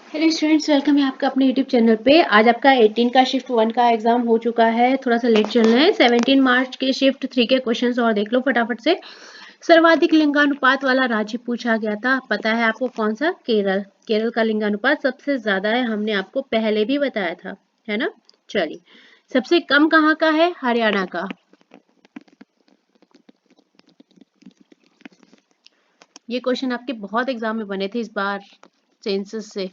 Hello students, welcome है आपका अपने यूट्यूब चैनल पे। आज आपका 18 का शिफ्ट 1 का एग्जाम हो चुका है, थोड़ा सा लेट चल रहा है। 17 मार्च के शिफ्ट 3 के क्वेश्चंस और देख लो फटाफट से। सर्वाधिक लिंगानुपात वाला राज्य पूछा गया था, पता है आपको कौन सा? केरल। केरल का लिंगानुपात सबसे ज्यादा है, हमने आपको पहले भी बताया था, है ना। चलिए, सबसे कम कहाँ का है? हरियाणा का। ये क्वेश्चन आपके बहुत एग्जाम में बने थे इस बार सेंसस से।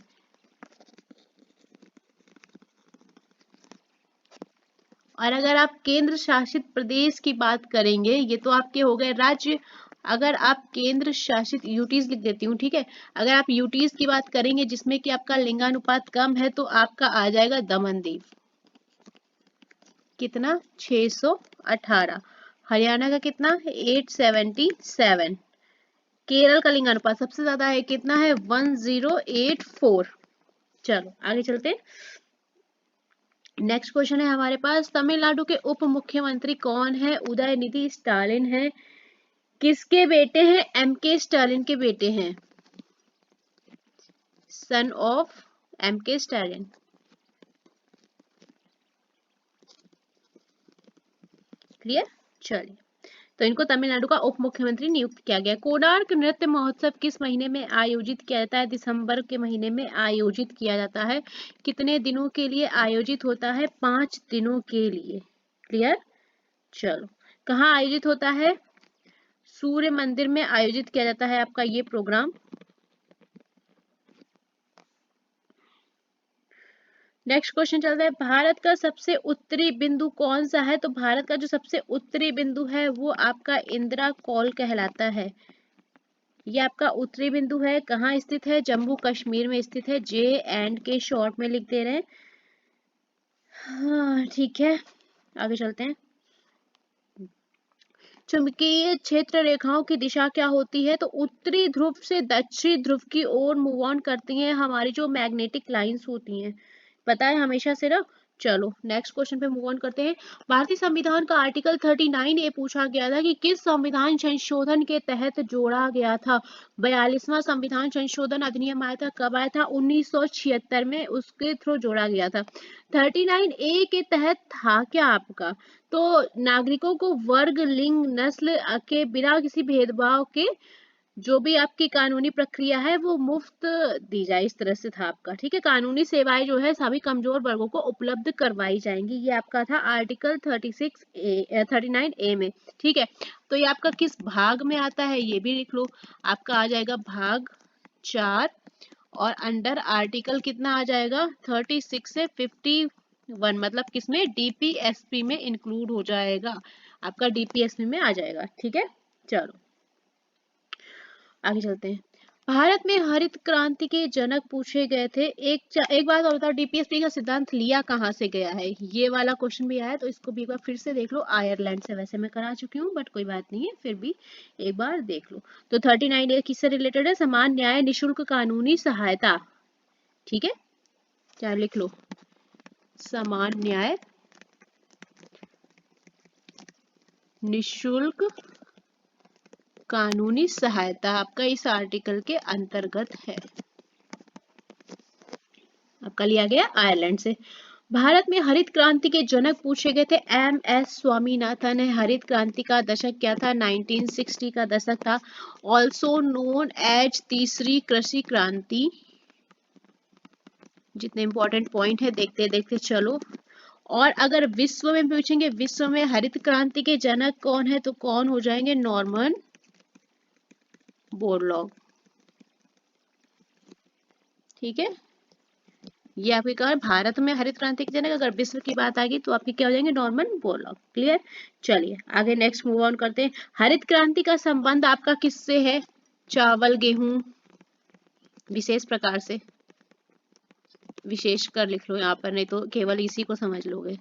और अगर आप केंद्र शासित प्रदेश की बात करेंगे, ये तो आपके हो गए राज्य। अगर आप केंद्र शासित यूटीज लिख देती हूँ, ठीक है। अगर आप यूटीज की बात करेंगे जिसमें कि आपका लिंगानुपात कम है, तो आपका आ जाएगा दमन दीव। कितना? 618। हरियाणा का कितना? 877। केरल का लिंगानुपात सबसे ज्यादा है, कितना है? 1084। चलो आगे चलते हैं। नेक्स्ट क्वेश्चन है हमारे पास, तमिलनाडु के उप मुख्यमंत्री कौन है? उदयनिधि स्टालिन है। किसके बेटे हैं? एम के स्टालिन के बेटे हैं, सन ऑफ एम के स्टालिन। क्लियर? चलिए, तो इनको तमिलनाडु का उप मुख्यमंत्री नियुक्त किया गया। कोणार्क नृत्य महोत्सव किस महीने में आयोजित किया जाता है? दिसंबर के महीने में आयोजित किया जाता है। कितने दिनों के लिए आयोजित होता है? 5 दिनों के लिए। क्लियर? चलो, कहाँ आयोजित होता है? सूर्य मंदिर में आयोजित किया जाता है आपका ये प्रोग्राम। नेक्स्ट क्वेश्चन चलता है, भारत का सबसे उत्तरी बिंदु कौन सा है? तो भारत का जो सबसे उत्तरी बिंदु है वो आपका इंदिरा कॉल कहलाता है। ये आपका उत्तरी बिंदु है, कहाँ स्थित है? जम्मू कश्मीर में स्थित है। जे एंड के शॉर्ट में लिख दे रहे हैं। हाँ ठीक है, आगे चलते हैं। चुंबकीय क्षेत्र रेखाओं की दिशा क्या होती है? तो उत्तरी ध्रुव से दक्षिणी ध्रुव की ओर मूव ऑन करती हैं हमारी जो मैग्नेटिक लाइंस होती हैं, पता है हमेशा से ना। चलो नेक्स्ट क्वेश्चन पे मूव ऑन करते हैं। भारतीय संविधान का आर्टिकल 39 ए पूछा गया था कि किस संविधान संशोधन के तहत जोड़ा गया था? 42वां संविधान संशोधन अधिनियम आया था, कब आया था? 1976 में उसके थ्रू जोड़ा गया था। 39 ए के तहत था क्या आपका? तो नागरिकों को वर्ग, लिंग, नस्ल के बिना किसी भेदभाव के जो भी आपकी कानूनी प्रक्रिया है वो मुफ्त दी जाए, इस तरह से था आपका। ठीक है, कानूनी सेवाएं जो है सभी कमजोर वर्गों को उपलब्ध करवाई जाएंगी, ये आपका था आर्टिकल 39 ए में। ठीक है, तो ये आपका किस भाग में आता है ये भी लिख लो। आपका आ जाएगा भाग 4, और अंडर आर्टिकल कितना आ जाएगा? 36 से 51, मतलब किसमें? डीपीएसपी में इंक्लूड हो जाएगा, आपका डीपीएसपी में आ जाएगा। ठीक है, चलो आगे चलते हैं। भारत में हरित क्रांति के जनक पूछे गए थे। एक बात और बताओ, डीपीएसपी का सिद्धांत लिया कहाँ से गया है? ये वाला क्वेश्चन भी आया है, तो इसको भी एक बार फिर से देख लो। आयरलैंड से, वैसे मैं करा चुकी हूँ बट कोई बात नहीं है, फिर भी एक बार देख लो। तो 39 ए किससे रिलेटेड है? समान न्याय, निशुल्क कानूनी सहायता। ठीक है, क्या लिख लो? समान न्याय, निशुल्क कानूनी सहायता आपका इस आर्टिकल के अंतर्गत है। आपका लिया गया आयरलैंड से। भारत में हरित क्रांति के जनक पूछे गए थे, एम एस स्वामीनाथन है। हरित क्रांति का दशक क्या था? 1960 का दशक था, ऑल्सो नोन एज तीसरी कृषि क्रांति। जितने इंपॉर्टेंट पॉइंट है देखते देखते चलो। और अगर विश्व में पूछेंगे, विश्व में हरित क्रांति के जनक कौन है, तो कौन हो जाएंगे? Norman Borlaug. ठीक है, ये आपके कहा भारत में हरित क्रांति के जनक, अगर विश्व की बात आ गई तो आपके क्या हो जाएंगे? Norman Borlaug. क्लियर? चलिए आगे नेक्स्ट मूव ऑन करते हैं। हरित क्रांति का संबंध आपका किससे है? चावल, गेहूं, विशेष प्रकार से, विशेष कर लिख लो यहाँ पर, नहीं तो केवल इसी को समझ लोगे।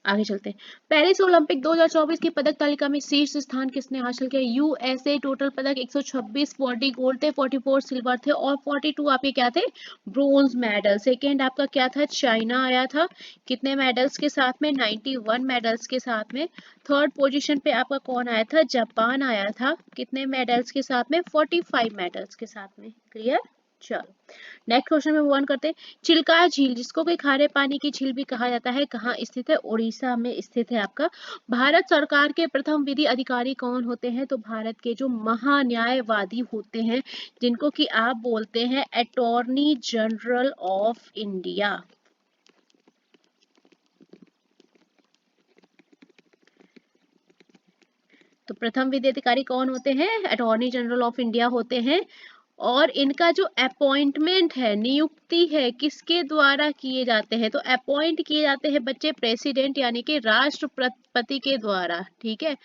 आगे चलते हैं। पेरिस ओलंपिक 2024 की पदक तालिका में शीर्ष स्थान किसने हासिल किया? यूएसए। टोटल पदक 126, 40 गोल्ड थे, 44 सिल्वर थे और 42 आपके क्या थे? Bronze medal. सेकेंड आपका क्या था? चाइना आया था, कितने मेडल्स के साथ में? 91 मेडल्स के साथ में। थर्ड पोजीशन पे आपका कौन आया था? जापान आया था, कितने मेडल्स के साथ में? 45 मेडल्स के साथ में। क्लियर? चलो नेक्स्ट क्वेश्चन में मूव ऑन करते हैं। चिल्का झील, जिसको कि खारे पानी की झील भी कहा जाता है, कहाँ स्थित है? उड़ीसा में स्थित है आपका। भारत सरकार के प्रथम विधि अधिकारी कौन होते हैं? तो भारत के जो महान्यायवादी होते हैं, जिनको कि आप बोलते हैं अटॉर्नी जनरल ऑफ इंडिया। तो प्रथम विधि अधिकारी कौन होते हैं? अटॉर्नी जनरल ऑफ इंडिया होते हैं। और इनका जो अपॉइंटमेंट है, नियुक्ति है, किसके द्वारा किए जाते हैं? तो अपॉइंट किए जाते हैं बच्चे प्रेसिडेंट यानी कि राष्ट्रपति के द्वारा। ठीक है,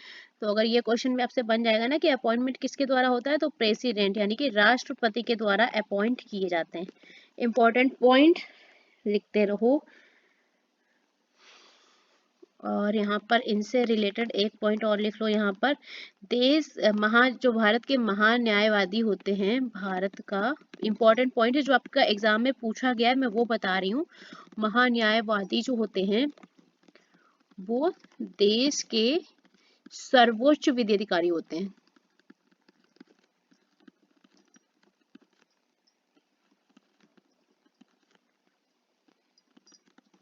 तो अगर ये क्वेश्चन में आपसे बन जाएगा ना कि अपॉइंटमेंट किसके द्वारा होता है, तो प्रेसिडेंट यानी कि राष्ट्रपति के द्वारा अपॉइंट किए जाते हैं। इंपॉर्टेंट पॉइंट लिखते रहो। और यहाँ पर इनसे रिलेटेड एक पॉइंट और लिख लो। यहाँ पर जो भारत के महान न्यायवादी होते हैं, भारत का इम्पोर्टेंट पॉइंट है जो आपका एग्जाम में पूछा गया है, मैं वो बता रही हूँ। महान्यायवादी जो होते हैं वो देश के सर्वोच्च विधि अधिकारी होते हैं।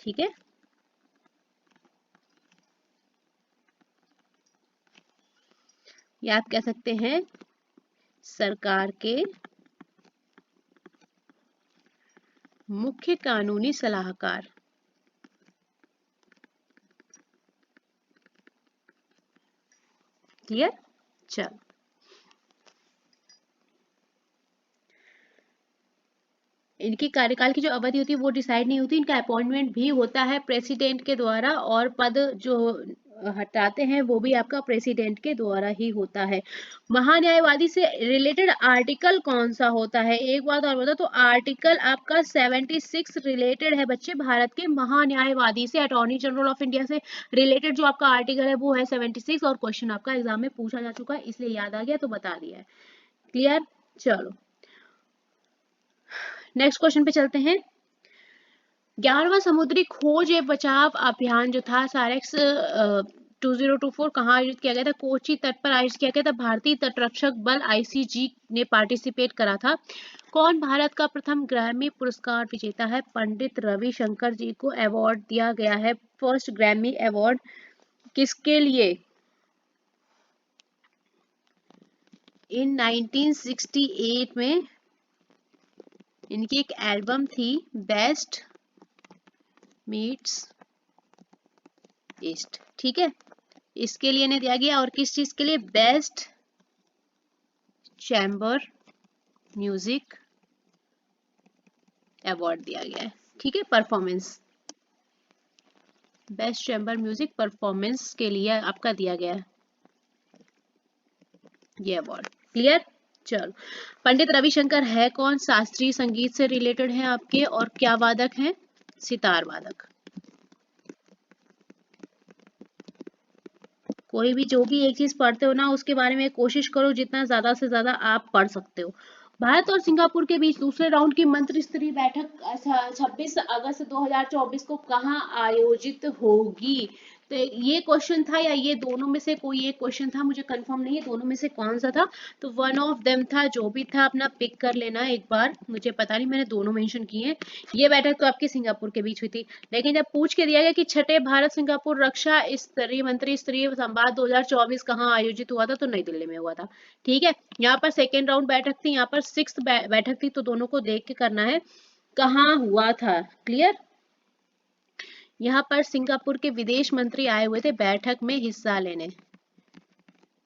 ठीक है, या आप कह सकते हैं सरकार के मुख्य कानूनी सलाहकार। क्लियर? चलो इनकी कार्यकाल की जो अवधि होती है वो डिसाइड नहीं होती, इनका अपॉइंटमेंट भी होता है प्रेसिडेंट के द्वारा, और पद जो हटाते हैं वो भी आपका प्रेसिडेंट के द्वारा ही होता है। महान्यायवादी से रिलेटेड आर्टिकल कौन सा होता है? एक बात और बता, तो आर्टिकल आपका 76 रिलेटेड है बच्चे भारत के महान्यायवादी से। अटॉर्नी जनरल ऑफ इंडिया से रिलेटेड जो आपका आर्टिकल है वो है 76, और क्वेश्चन आपका एग्जाम में पूछा जा चुका है, इसलिए याद आ गया तो बता दिया है। क्लियर? चलो नेक्स्ट क्वेश्चन पे चलते हैं। 11वां समुद्री खोज एवं बचाव अभियान जो था सारेक्स 2024 कहाँ आयोजित किया गया था? कोची तट पर आयोजित किया गया था। भारतीय तटरक्षक बल आईसीजी ने पार्टिसिपेट करा था। कौन भारत का प्रथम ग्रैमी पुरस्कार विजेता है? पंडित रविशंकर जी को अवार्ड दिया गया है। फर्स्ट ग्रैमी अवार्ड किसके लिए? इन 1968 में इनकी एक एल्बम थी बेस्ट मीट्स ईस्ट। ठीक है, इसके लिए इन्हें दिया गया। और किस चीज के लिए? बेस्ट चैम्बर म्यूजिक अवार्ड दिया गया है। ठीक है, performance, best chamber music performance के लिए आपका दिया गया है ये अवार्ड। क्लियर? चलो पंडित रविशंकर है कौन? शास्त्रीय संगीत से रिलेटेड है आपके, और क्या वादक हैं? सितार वादक। कोई भी जो भी एक चीज पढ़ते हो ना उसके बारे में कोशिश करो जितना ज्यादा से ज्यादा आप पढ़ सकते हो। भारत और सिंगापुर के बीच दूसरे राउंड की मंत्रिस्तरीय बैठक 26 अगस्त 2024 को कहाँ आयोजित होगी? तो ये क्वेश्चन था, या ये दोनों में से कोई एक क्वेश्चन था, मुझे कंफर्म नहीं है दोनों में से कौन सा था। तो वन ऑफ देम था, जो भी था अपना पिक कर लेना एक बार, मुझे पता नहीं, मैंने दोनों मेंशन किए हैं। ये बैठक तो आपकी सिंगापुर के बीच हुई थी। लेकिन जब पूछ के दिया गया कि छठे भारत सिंगापुर रक्षा स्तरीय मंत्री स्तरीय संवाद 2024 कहाँ आयोजित हुआ था, तो नई दिल्ली में हुआ था। ठीक है, यहाँ पर सेकेंड राउंड बैठक थी, यहाँ पर सिक्स्थ बैठक थी, तो दोनों को देख के करना है कहाँ हुआ था। क्लियर? यहाँ पर सिंगापुर के विदेश मंत्री आए हुए थे बैठक में हिस्सा लेने।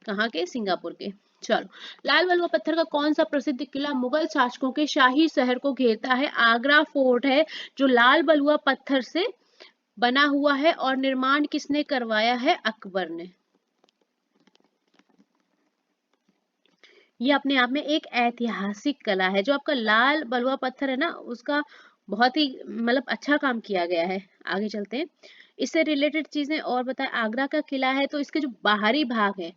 कहाँ के? सिंगापुर के। चलो लाल बलुआ पत्थर का कौन सा प्रसिद्ध किला मुगल शासकों के शाही शहर को घेरता है? आगरा फोर्ट है जो लाल बलुआ पत्थर से बना हुआ है, और निर्माण किसने करवाया है? अकबर ने। ये अपने आप में एक ऐतिहासिक कला है। जो आपका लाल बलुआ पत्थर है ना, उसका बहुत ही मतलब अच्छा काम किया गया है। आगे चलते हैं। इससे रिलेटेड चीजें और बताएं। आगरा का किला है तो इसके जो बाहरी भाग है,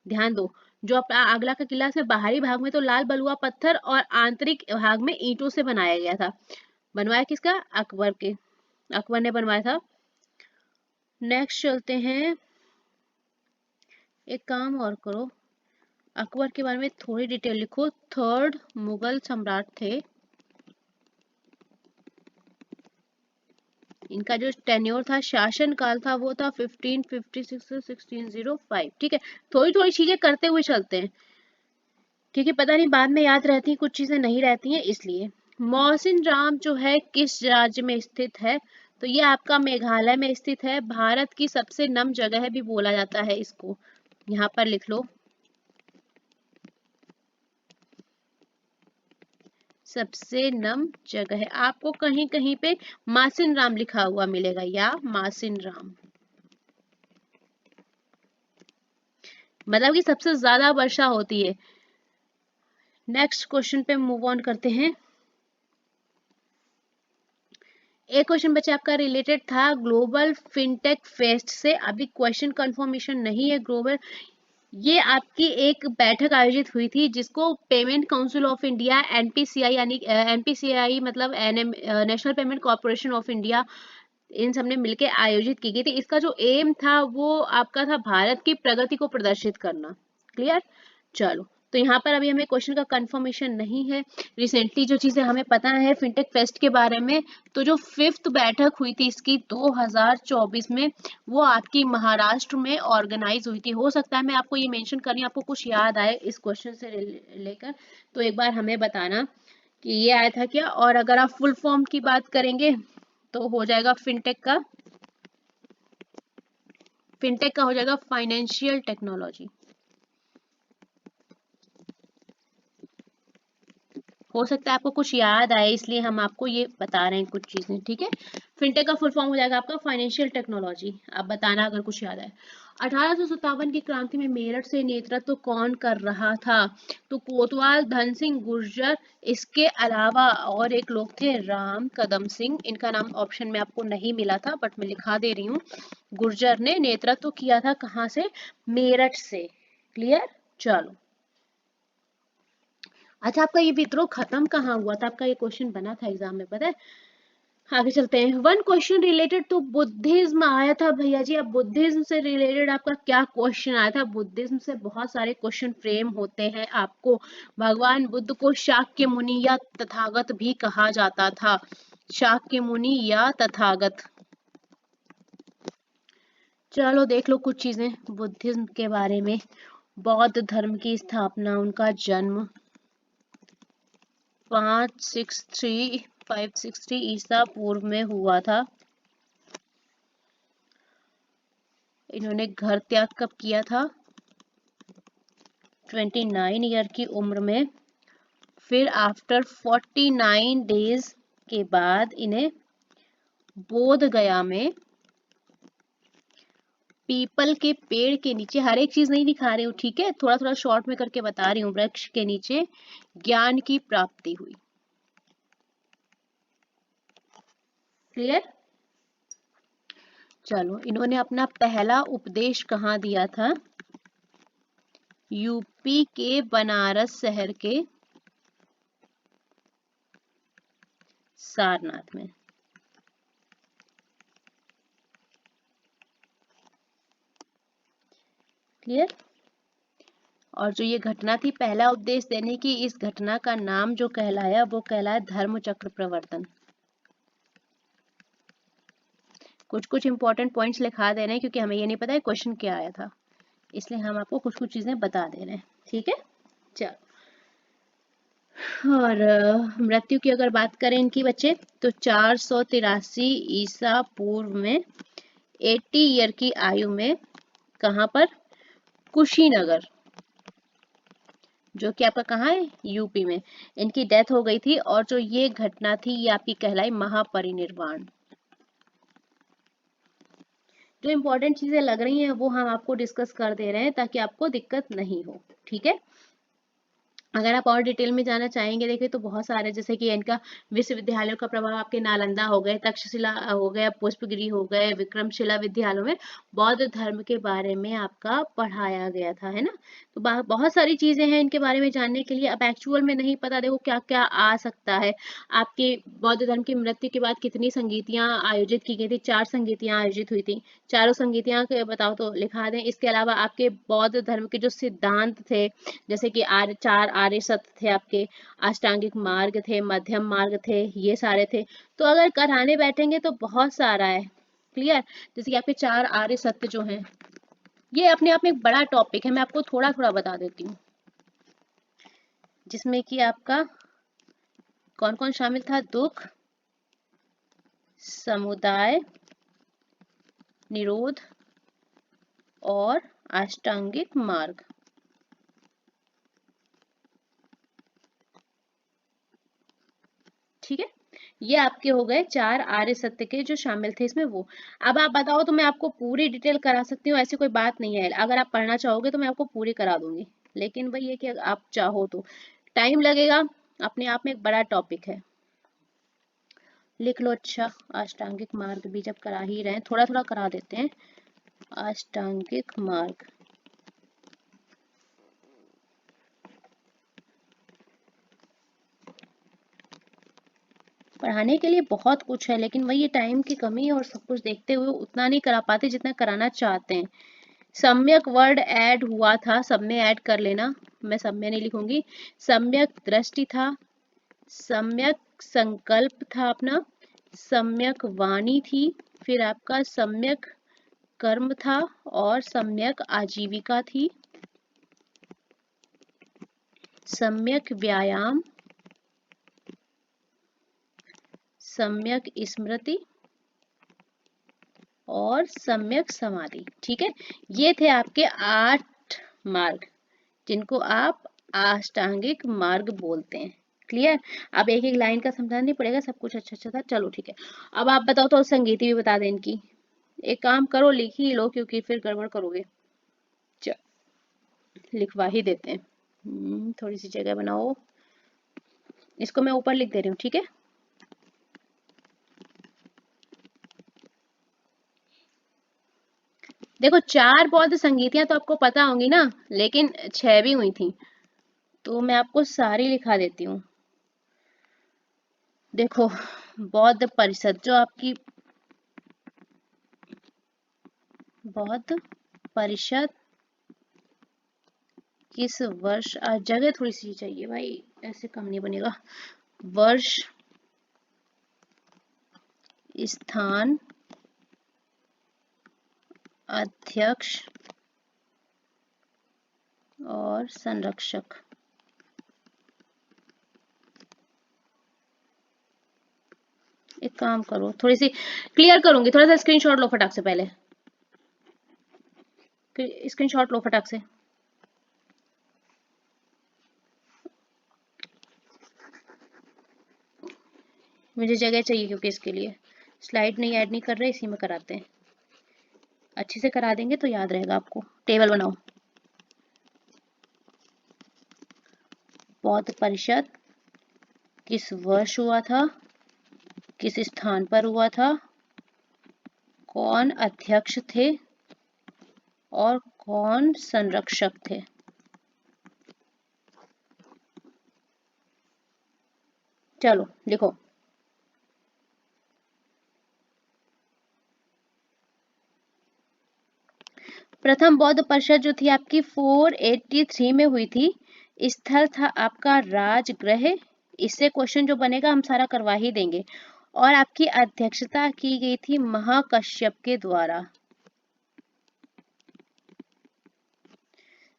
ध्यान दो, जो अपना आगरा का किला से बाहरी भाग में तो लाल बलुआ पत्थर और आंतरिक भाग में ईंटों से बनाया गया था। बनवाया किसका? अकबर के, अकबर ने बनवाया था। नेक्स्ट चलते हैं, एक काम और करो, अकबर के बारे में थोड़ी डिटेल लिखो। थर्ड मुगल सम्राट थे, इनका जो टेन्योर था, शासन काल था, वो था 1556 से 1605। ठीक है, थोड़ी थोड़ी चीजें करते हुए चलते हैं, क्योंकि पता नहीं बाद में याद रहती हैं, कुछ चीजें नहीं रहती हैं इसलिए। मौसिन राम जो है किस राज्य में स्थित है? तो ये आपका मेघालय में स्थित है। भारत की सबसे नम जगह भी बोला जाता है इसको, यहाँ पर लिख लो, सबसे नम जगह है। आपको कहीं कहीं पे मासिन राम लिखा हुआ मिलेगा, या मासिन राम, मतलब कि सबसे ज्यादा वर्षा होती है। नेक्स्ट क्वेश्चन पे मूव ऑन करते हैं। एक क्वेश्चन बच्चे आपका रिलेटेड था ग्लोबल फिनटेक फेस्ट से। अभी क्वेश्चन कंफर्मेशन नहीं है ग्लोबल, ये आपकी एक बैठक आयोजित हुई थी जिसको payment council of India, NPCI, यानी एनपीसीआई मतलब national payment corporation of India, इन सब ने मिलकर आयोजित की गई थी। इसका जो एम था वो आपका था भारत की प्रगति को प्रदर्शित करना। क्लियर? चलो, तो यहाँ पर अभी हमें क्वेश्चन का कंफर्मेशन नहीं है। रिसेंटली जो चीजें हमें पता है फिनटेक फेस्ट के बारे में, तो जो 5th बैठक हुई थी इसकी 2024 में, वो आपकी महाराष्ट्र में ऑर्गेनाइज हुई थी। हो सकता है मैं आपको ये मेंशन कर रही हूँ, आपको कुछ याद आए इस क्वेश्चन से लेकर, तो एक बार हमें बताना कि ये आया था क्या। और अगर आप फुल फॉर्म की बात करेंगे तो हो जाएगा फिनटेक का हो जाएगा फाइनेंशियल टेक्नोलॉजी। हो सकता है आपको कुछ याद आए, इसलिए हम आपको ये बता रहे हैं कुछ चीजें। ठीक है, फिनटेक का फुल फॉर्म हो जाएगा आपका फाइनेंशियल टेक्नोलॉजी। आप बताना अगर कुछ याद आए। 1857 की क्रांति में मेरठ से नेतृत्व तो कौन कर रहा था? तो कोतवाल धन सिंह गुर्जर, इसके अलावा और एक लोग थे राम कदम सिंह, इनका नाम ऑप्शन में आपको नहीं मिला था बट मैं लिखा दे रही हूँ। गुर्जर ने नेतृत्व किया था कहाँ से? मेरठ से। क्लियर? चलो, अच्छा आपका ये विद्रोह खत्म कहाँ हुआ था? आपका ये क्वेश्चन बना था एग्जाम में, पता है? आगे चलते हैं। One question related to Buddhism आया था भैया जी। अब बुद्धिज्म से रिलेटेड आपका क्या क्वेश्चन आया था? बुद्धिज्म से बहुत सारे क्वेश्चन फ्रेम होते हैं। आपको भगवान बुद्ध को शाक्य मुनि या तथागत भी कहा जाता था। शाक्य मुनि या तथागत। चलो देख लो कुछ चीजें बुद्धिज्म के बारे में। बौद्ध धर्म की स्थापना, उनका जन्म 563 ईसा पूर्व में हुआ था। इन्होंने घर त्याग कब किया था? 29 ईयर की उम्र में। फिर आफ्टर 49 डेज के बाद इन्हें बोध गया में पीपल के पेड़ के नीचे, हर एक चीज नहीं दिखा रही हूँ ठीक है, थोड़ा थोड़ा शॉर्ट में करके बता रही हूँ, वृक्ष के नीचे ज्ञान की प्राप्ति हुई। क्लियर? चलो, इन्होंने अपना पहला उपदेश कहाँ दिया था? यूपी के बनारस शहर के सारनाथ में। क्लियर? और जो ये घटना थी पहला उपदेश देने की, इस घटना का नाम जो कहलाया वो कहलाया धर्म चक्र प्रवर्तन। कुछ कुछ इंपॉर्टेंट पॉइंट्स लिखा दे रहे हैं क्योंकि हमें ये नहीं पता है क्वेश्चन क्या आया था, इसलिए हम आपको कुछ कुछ चीजें बता दे रहे हैं। ठीक है, चलो। और मृत्यु की अगर बात करें इनकी बच्चे, तो 483 ईसा पूर्व में 80 ईयर की आयु में, कहाँ पर? कुशीनगर, जो कि आपका कहाँ है? यूपी में, इनकी डेथ हो गई थी। और जो ये घटना थी ये आपकी कहलाई महापरिनिर्वाण। जो इंपॉर्टेंट चीजें लग रही हैं वो हम आपको डिस्कस कर दे रहे हैं ताकि आपको दिक्कत नहीं हो। ठीक है, अगर आप और डिटेल में जाना चाहेंगे देखिए तो बहुत सारे, जैसे कि इनका विश्वविद्यालयों का प्रभाव आपके नालंदा हो गए, तक्षशिला हो गए, पुष्पगिरी हो गए, विक्रमशिला विद्यालयों में बौद्ध धर्म के बारे में आपका पढ़ाया गया था, है ना। तो बहुत सारी चीजें हैं इनके बारे में जानने के लिए। अब एक्चुअल में नहीं पता, देखो क्या क्या आ सकता है। आपके बौद्ध धर्म की मृत्यु के बाद कितनी संगीतियां आयोजित की गई थी? 4 संगीतियां आयोजित हुई थी। चारों संगीतियां के बताओ तो लिखा दें। इसके अलावा आपके बौद्ध धर्म के जो सिद्धांत थे, जैसे कि चार आर्य सत्य थे आपके, अष्टांगिक मार्ग थे, मध्यम मार्ग थे, ये सारे थे। तो अगर कराने बैठेंगे तो बहुत सारा है। क्लियर? जैसे कि आपके 4 आर्य सत्य जो हैं, ये अपने आप में एक बड़ा टॉपिक है, मैं आपको थोड़ा थोड़ा बता देती हूँ। जिसमें कि आपका कौन कौन शामिल था? दुख, समुदाय, निरोध और अष्टांगिक मार्ग। ठीक है, ये आपके हो गए 4 आर्य सत्य के जो शामिल थे इसमें वो। अब आप बताओ तो मैं आपको पूरी डिटेल करा सकती हूँ, ऐसी कोई बात नहीं है। अगर आप पढ़ना चाहोगे तो मैं आपको पूरी करा दूंगी, लेकिन वही है कि आप चाहो तो टाइम लगेगा। अपने आप में एक बड़ा टॉपिक है, लिख लो। अच्छा, अष्टांगिक मार्ग भी जब करा ही रहे हैं, थोड़ा थोड़ा करा देते हैं। अष्टांगिक मार्ग पढ़ाने के लिए बहुत कुछ है, लेकिन वही टाइम की कमी और सब कुछ देखते हुए उतना नहीं करा पाते जितना कराना चाहते हैं। सम्यक वर्ड ऐड हुआ था, सब में ऐड कर लेना, मैं सब में नहीं लिखूंगी। सम्यक दृष्टि था, सम्यक संकल्प था अपना, सम्यक वाणी थी, फिर आपका सम्यक कर्म था और सम्यक आजीविका थी, सम्यक व्यायाम, सम्यक स्मृति और सम्यक समाधि। ठीक है, ये थे आपके 8 मार्ग जिनको आप अष्टांगिक मार्ग बोलते हैं। क्लियर? अब एक एक लाइन का समझाना नहीं पड़ेगा, सब कुछ अच्छा अच्छा था। चलो ठीक है, अब आप बताओ तो संगीति भी बता दें इनकी। एक काम करो, लिख ही लो, क्योंकि फिर गड़बड़ करोगे। लिखवा ही देते हैं। थोड़ी सी जगह बनाओ, इसको मैं ऊपर लिख दे रही हूँ। ठीक है, देखो 4 बौद्ध संगीतियां तो आपको पता होंगी ना, लेकिन 6 भी हुई थी, तो मैं आपको सारी लिखा देती हूँ। देखो, बौद्ध परिषद जो आपकी बौद्ध परिषद किस वर्ष, जगह थोड़ी सी चाहिए भाई, ऐसे कम नहीं बनेगा। वर्ष, स्थान, अध्यक्ष और संरक्षक। एक काम करो, थोड़ी सी क्लियर करूंगी, थोड़ा सा स्क्रीनशॉट लो फटाक से, पहले स्क्रीनशॉट लो फटाक से। मुझे जगह चाहिए, क्योंकि इसके लिए स्लाइड नहीं ऐड नहीं कर रहे, इसी में कराते हैं। अच्छे से करा देंगे तो याद रहेगा आपको। टेबल बनाओ, बौद्ध परिषद किस वर्ष हुआ था, किस स्थान पर हुआ था, कौन अध्यक्ष थे और कौन संरक्षक थे। चलो लिखो। प्रथम बौद्ध परिषद जो थी आपकी 483 में हुई थी। स्थल था आपका राजगृह। इससे क्वेश्चन जो बनेगा हम सारा करवा ही देंगे। और आपकी अध्यक्षता की गई थी महाकश्यप के द्वारा।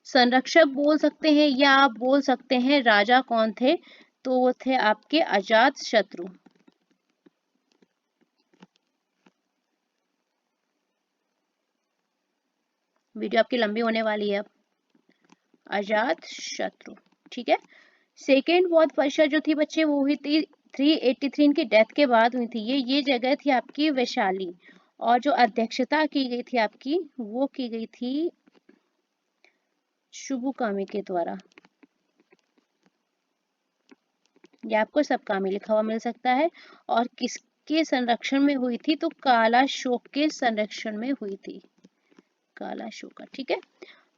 संरक्षक बोल सकते हैं या आप बोल सकते हैं राजा कौन थे, तो वो थे आपके अजात शत्रु। वीडियो आपकी लंबी होने वाली है अब। अजात शत्रु, ठीक है। सेकेंड बौद्ध परिषद जो थी बच्चे, वो हुई थी 383 इनकी डेथ के बाद हुई थी। ये जगह थी आपकी वैशाली। और जो अध्यक्षता की गई थी आपकी, वो की गई थी शुभुकामी के द्वारा। ये आपको सबका में लिखा हुआ मिल सकता है। और किसके संरक्षण में हुई थी, तो कालाशोक के संरक्षण में हुई थी, कालाशोक, ठीक है।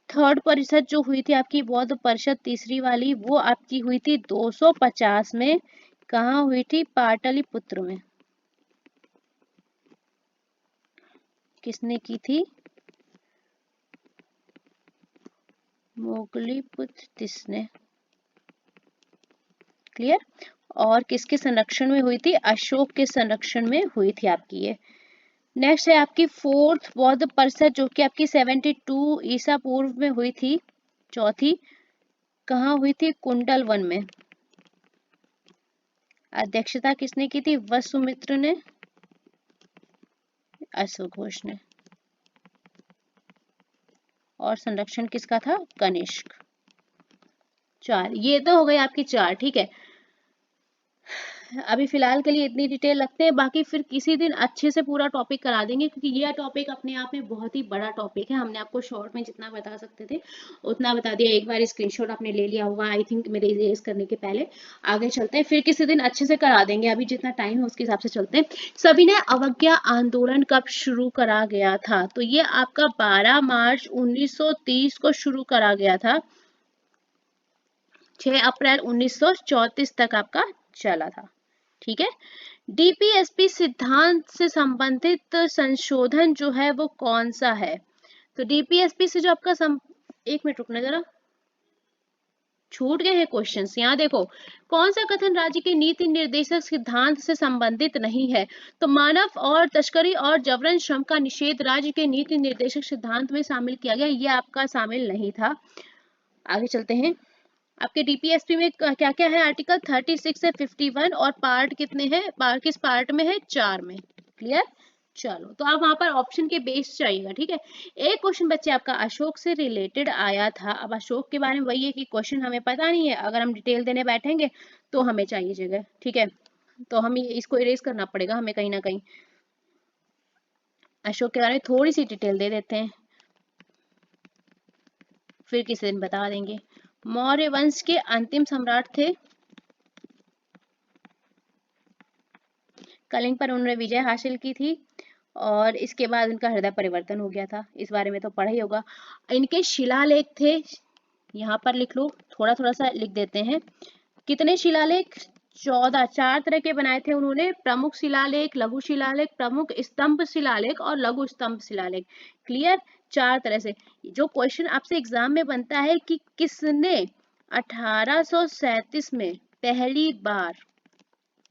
थर्ड परिषद जो हुई थी आपकी बौद्ध परिषद तीसरी वाली, वो आपकी हुई थी 250 में। कहाँ हुई थी, पाटलिपुत्र में। किसने की थी, मोगलीपुत्र ने। क्लियर। और किसके संरक्षण में हुई थी, अशोक के संरक्षण में हुई थी आपकी ये। नेक्स्ट है आपकी फोर्थ बौद्ध परिषद जो कि आपकी 72 ईसा पूर्व में हुई थी, चौथी। कहाँ हुई थी, कुंडल वन में। अध्यक्षता किसने की थी, वसुमित्र ने, अशोक घोष ने। और संरक्षण किसका था, कनिष्क। 4, ये तो हो गई आपकी 4, ठीक है। अभी फिलहाल के लिए इतनी डिटेल रखते हैं, बाकी फिर किसी दिन अच्छे से पूरा टॉपिक करा देंगे, क्योंकि ये टॉपिक अपने आप में बहुत ही बड़ा टॉपिक है। हमने आपको शॉर्ट में जितना बता सकते थे उतना बता दिया। एक बार स्क्रीनशॉट आपने ले लिया होगा आई थिंक, मेरे इरेज करने के पहले। आगे चलते हैं, फिर किसी दिन अच्छे से करा देंगे, अभी जितना टाइम है उसके हिसाब से चलते हैं। सविनय अवज्ञा आंदोलन कब शुरू करा गया था, तो ये आपका 12 मार्च 1930 को शुरू करा गया था। 6 अप्रैल 1934 तक आपका चला था, ठीक है। डीपीएसपी सिद्धांत से संबंधित संशोधन जो है वो कौन सा है, तो डीपीएसपी से जो आपका एक मिनट रुकना जरा, छूट गए हैं क्वेश्चंस। यहाँ देखो, कौन सा कथन राज्य के नीति निर्देशक सिद्धांत से संबंधित नहीं है, तो मानव और तस्करी और जबरन श्रम का निषेध राज्य के नीति निर्देशक सिद्धांत में शामिल किया गया, ये आपका शामिल नहीं था। आगे चलते हैं, आपके डीपीएसपी में क्या क्या है, आर्टिकल 36 से 51, और पार्ट कितने हैं, किस पार्ट में है, 4 में। क्लियर। चलो, तो आप वहां पर ऑप्शन के बेस चाहिएगा, ठीक है। एक क्वेश्चन बच्चे आपका अशोक से रिलेटेड आया था। अब अशोक के बारे में वही है कि क्वेश्चन हमें पता नहीं है, अगर हम डिटेल देने बैठेंगे तो हमें चाहिए जगह, ठीक है। तो हम इसको इरेज करना पड़ेगा हमें कहीं ना कहीं। अशोक के बारे में थोड़ी सी डिटेल दे देते हैं, फिर किसी दिन बता देंगे। मौर्य वंश के अंतिम सम्राट थे, कलिंग पर उन्होंने विजय हासिल की थी, और इसके बाद उनका हृदय परिवर्तन हो गया था, इस बारे में तो पढ़ा ही होगा। इनके शिलालेख थे, यहाँ पर लिख लो, थोड़ा थोड़ा सा लिख देते हैं। कितने शिलालेख, 14, 4 तरह के बनाए थे उन्होंने, प्रमुख शिलालेख, लघु शिलालेख, प्रमुख स्तंभ शिलालेख और लघु स्तंभ शिलालेख। क्लियर। 4 तरह से। जो क्वेश्चन आपसे एग्जाम में बनता है कि किसने 1837 में पहली बार,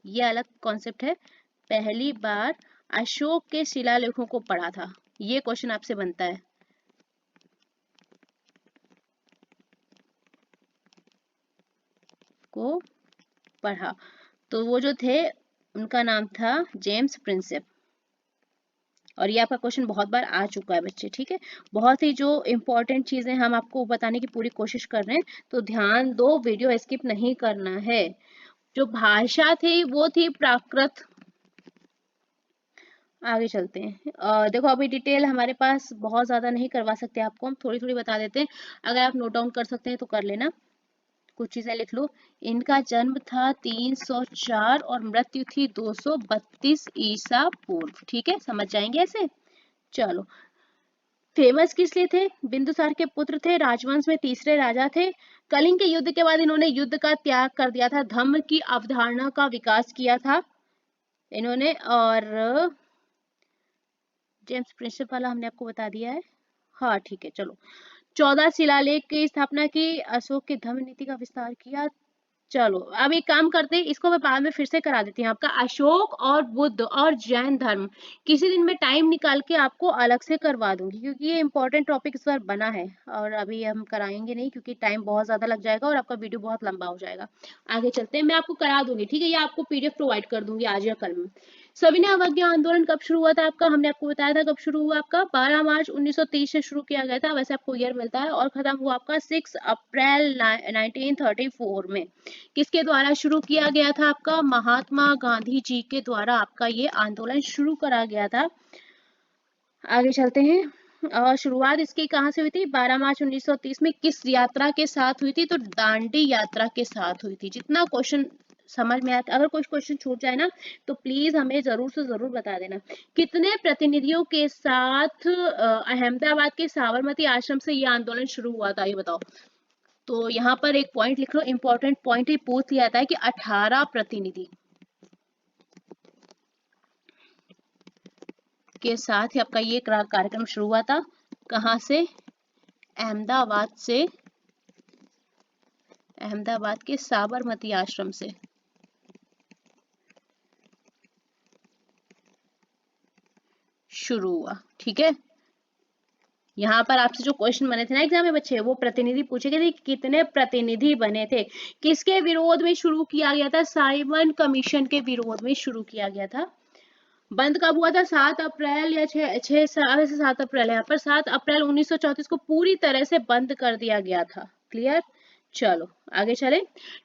ये अलग कॉन्सेप्ट है, पहली बार अशोक के शिलालेखों को पढ़ा था, ये क्वेश्चन आपसे बनता है। को पढ़ा, तो वो जो थे उनका नाम था जेम्स प्रिंसेप। और ये आपका क्वेश्चन बहुत बार आ चुका है बच्चे, ठीक है। बहुत ही जो इंपॉर्टेंट चीजें हम आपको बताने की पूरी कोशिश कर रहे हैं, तो ध्यान दो, वीडियो स्किप नहीं करना है। जो भाषा थी वो थी प्राकृत। आगे चलते हैं, देखो अभी डिटेल हमारे पास बहुत ज्यादा नहीं करवा सकते आपको, हम थोड़ी थोड़ी बता देते हैं। अगर आप नोट डाउन कर सकते हैं तो कर लेना, कुछ चीजें लिख लो। इनका जन्म था 304 और मृत्यु थी 232 ईसा पूर्व, ठीक है, समझ जाएंगे ऐसे। चलो, फेमस किस लिए थे, बिंदुसार के पुत्र थे, राजवंश में तीसरे राजा थे। कलिंग के युद्ध के बाद इन्होंने युद्ध का त्याग कर दिया था, धम्म की अवधारणा का विकास किया था इन्होंने। और जेम्स प्रिंसिप वाला हमने आपको बता दिया है, हाँ ठीक है। चलो, 14 शिलालेख की स्थापना की, अशोक की धम्म नीति का विस्तार किया। चलो, अब एक काम करते हैं, इसको मैं बाद में फिर से करा देती हूँ। आपका अशोक और बुद्ध और जैन धर्म किसी दिन में टाइम निकाल के आपको अलग से करवा दूंगी, क्योंकि ये इंपॉर्टेंट टॉपिक इस बार बना है, और अभी हम कराएंगे नहीं क्योंकि टाइम बहुत ज्यादा लग जाएगा और आपका वीडियो बहुत लंबा हो जाएगा। आगे चलते हैं, मैं आपको करा दूंगी, ठीक है, ये आपको पीडीएफ प्रोवाइड कर दूंगी आज या कल में। सविनय अवज्ञा आंदोलन कब शुरू हुआ था आपका, हमने आपको बताया था कब शुरू हुआ, आपका 12 मार्च 1930 से शुरू किया गया था, वैसे आपको ईयर मिलता है, और खत्म हुआ आपका 6 अप्रैल 1934 में। किसके द्वारा शुरू किया गया था, आपका महात्मा गांधी जी के द्वारा आपका ये आंदोलन शुरू करा गया था। आगे चलते हैं, और शुरुआत इसकी कहां से हुई थी, 12 मार्च 1930 में। किस यात्रा के साथ हुई थी, तो दांडी यात्रा के साथ हुई थी। जितना क्वेश्चन समझ में आता, अगर कोई क्वेश्चन छूट जाए ना तो प्लीज हमें जरूर से जरूर बता देना। कितने प्रतिनिधियों के साथ अहमदाबाद के साबरमती आश्रम से ये आंदोलन शुरू हुआ था, ये बताओ। तो यहाँ पर एक पॉइंट लिख लो, इंपॉर्टेंट पॉइंट ही पूछ लिया था कि 18 प्रतिनिधि के साथ ही आपका ये कार्यक्रम शुरू हुआ था। कहाँ से? अहमदाबाद से, अहमदाबाद के साबरमती आश्रम से शुरू हुआ। ठीक है, यहाँ पर आपसे जो क्वेश्चन बने थे ना एग्जाम में बच्चे, वो प्रतिनिधि पूछे गए थे कि कितने प्रतिनिधि बने थे, किसके विरोध में शुरू किया गया था? साइमन कमीशन के विरोध में शुरू किया गया था। बंद कब हुआ था? 7 अप्रैल या 7 अप्रैल, यहाँ पर 7 अप्रैल 1934 को पूरी तरह से बंद कर दिया गया था। क्लियर? चलो आगे चले।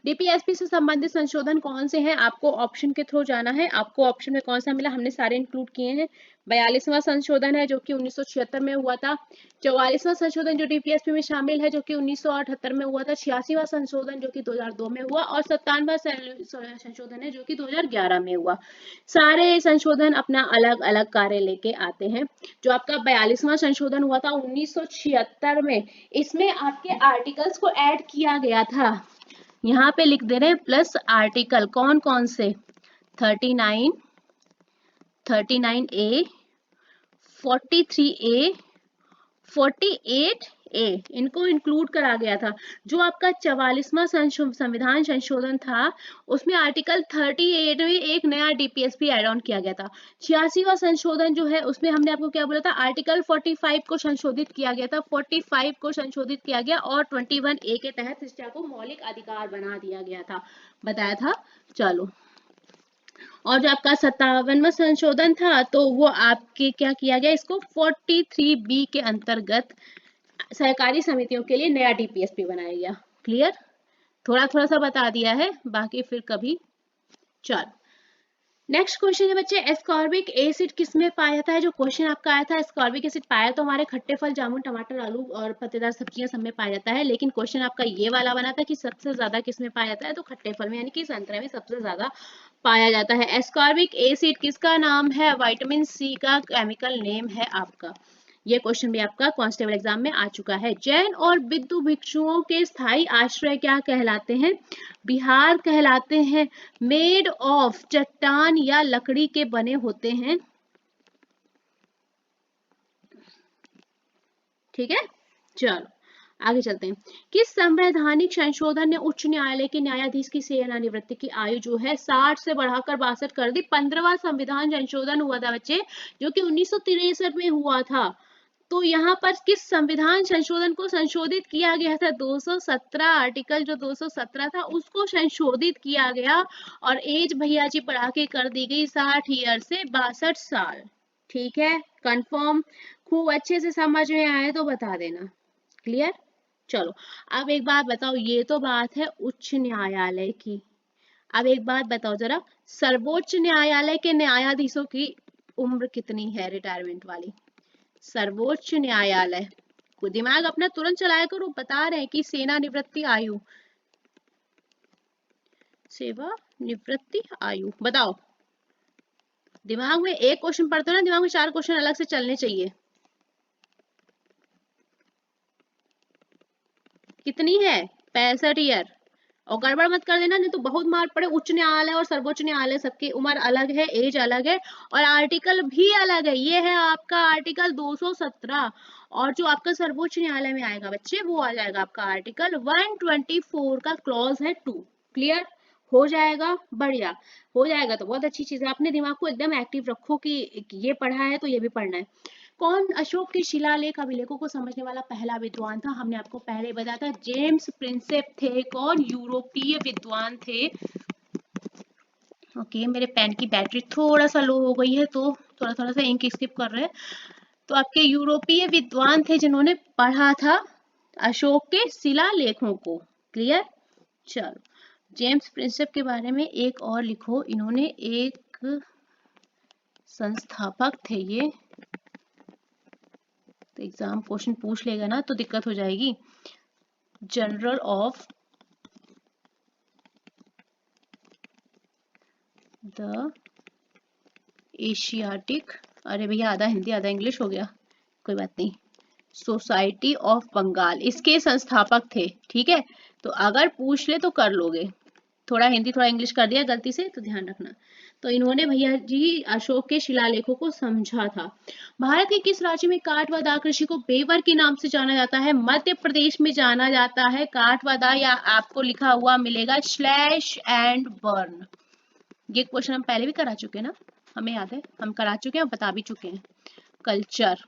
डीपीएसपी से संबंधित संशोधन कौन से हैं? आपको ऑप्शन के थ्रू जाना है। आपको ऑप्शन में कौन सा मिला? हमने सारे इंक्लूड किए हैं। 42वां संशोधन है जो कि 1976 में हुआ था। 44वां संशोधन जो डीपीएसपी में शामिल है जो कि 1978 में हुआ था। 86वां संशोधन जो कि 2002 में हुआ, और 57वां संशोधन है जो कि 2011 में हुआ। सारे संशोधन अपना अलग अलग कार्य लेके आते हैं। जो आपका 42वां संशोधन हुआ था 1976 में, इसमें आपके आर्टिकल्स को ऐड किया गया था। यहाँ पे लिख दे रहे हैं प्लस आर्टिकल, कौन कौन से? 39, 39A, 43A, 48A, इनको इंक्लूड करा गया था। जो आपका 44वां संविधान संशोधन था उसमें आर्टिकल 38 में एक नया डीपीएसपी ऐड ऑन किया गया था। 86वां संशोधन जो है उसमें हमने आपको क्या बोला था? आर्टिकल 45 को संशोधित किया गया था। 45 को संशोधित किया गया और 21A के तहत शिक्षा को मौलिक अधिकार बना दिया गया था, बताया था। चलो, और जो आपका 57वां संशोधन था तो वो आपके क्या किया गया? इसको 43B के अंतर्गत सहकारी समितियों के लिए नया डीपीएसपी बनाया गया। क्लियर? थोड़ा थोड़ा सा बता दिया है, बाकी फिर कभी। चलो नेक्स्ट क्वेश्चन है बच्चे, एस्कॉर्बिक एसिड किसमें पाया जाता है? जो क्वेश्चन आपका आया था, एस्कॉर्बिक एसिड पाया तो हमारे खट्टे फल, जामुन, टमाटर, आलू और पत्तेदार सब्जियां सब में पाया जाता है, लेकिन क्वेश्चन आपका ये वाला बना था कि सबसे ज्यादा किसमें पाया जाता है? तो खट्टे फल में, यानी कि संतरे में सबसे ज्यादा पाया जाता है। एस्कॉर्बिक एसिड किसका नाम है? विटामिन सी का केमिकल नेम है आपका। ये क्वेश्चन भी आपका कांस्टेबल एग्जाम में आ चुका है। जैन और बुद्ध भिक्षुओं के स्थायी आश्रय क्या कहलाते हैं? बिहार कहलाते हैं। मेड ऑफ चट्टान या लकड़ी के बने होते हैं। ठीक है, चलो आगे चलते हैं। किस संवैधानिक संशोधन ने उच्च न्यायालय के न्यायाधीश की सेवानिवृत्ति की आयु जो है 60 से बढ़ाकर 62 कर दी? 15वां संविधान संशोधन हुआ था बच्चे, जो कि 1963 में हुआ था। तो यहाँ पर किस संविधान संशोधन को संशोधित किया गया था? 217 आर्टिकल जो 217 था उसको संशोधित किया गया, और एज भैया जी बढ़ा के कर दी गई 60 ईयर से 62 साल। ठीक है, कंफर्म? खूब अच्छे से समझ में आए तो बता देना। क्लियर? चलो अब एक बात बताओ, ये तो बात है उच्च न्यायालय की। अब एक बात बताओ जरा, सर्वोच्च न्यायालय के न्यायाधीशों की उम्र कितनी है रिटायरमेंट वाली? सर्वोच्च न्यायालय को दिमाग अपना तुरंत चलाया करो, बता रहे हैं कि सेवानिवृत्ति आयु, सेवानिवृत्ति आयु बताओ। दिमाग में एक क्वेश्चन पढ़ते हो ना, दिमाग में 4 क्वेश्चन अलग से चलने चाहिए। कितनी है? 65 ईयर। और गड़बड़ मत कर देना नहीं तो बहुत मार पड़े। उच्च न्यायालय और सर्वोच्च न्यायालय सबकी उम्र अलग है, एज अलग है और आर्टिकल भी अलग है। ये है आपका आर्टिकल 217, और जो आपका सर्वोच्च न्यायालय में आएगा बच्चे वो आ जाएगा आपका आर्टिकल 124 का क्लॉज है 2। क्लियर हो जाएगा? बढ़िया हो जाएगा तो बहुत अच्छी चीज है। अपने दिमाग को एकदम एक्टिव रखो कि ये पढ़ा है तो ये भी पढ़ना है। कौन अशोक के शिलालेख अभिलेखों को समझने वाला पहला विद्वान था? हमने आपको पहले बताया था, जेम्स प्रिंसेप थे। कौन? यूरोपीय विद्वान थे। ओके, मेरे पेन की बैटरी थोड़ा सा लो हो गई है तो थोड़ा थोड़ा सा इंक स्किप कर रहे हैं। तो आपके यूरोपीय विद्वान थे जिन्होंने पढ़ा था अशोक के शिलालेखों को। क्लियर? चलो, जेम्स प्रिंसेप के बारे में एक और लिखो। इन्होंने एक संस्थापक थे ये, तो एग्जाम क्वेश्चन पूछ लेगा ना तो दिक्कत हो जाएगी। जर्नल ऑफ द एशियाटिक, अरे भैया आधा हिंदी आधा इंग्लिश हो गया, कोई बात नहीं, सोसाइटी ऑफ बंगाल, इसके संस्थापक थे। ठीक है, तो अगर पूछ ले तो कर लोगे, थोड़ा हिंदी थोड़ा इंग्लिश कर दिया गलती से तो ध्यान रखना। तो इन्होंने भैया जी अशोक के शिलालेखों को समझा था। भारत के किस राज्य में काठ व दाह कृषि को बेवर के नाम से जाना जाता है? मध्य प्रदेश में जाना जाता है काठ व दाह, या आपको लिखा हुआ मिलेगा स्लैश एंड बर्न। ये क्वेश्चन हम पहले भी करा चुके हैं ना, हमें याद है, हम करा चुके हैं, बता भी चुके हैं। कल्चर,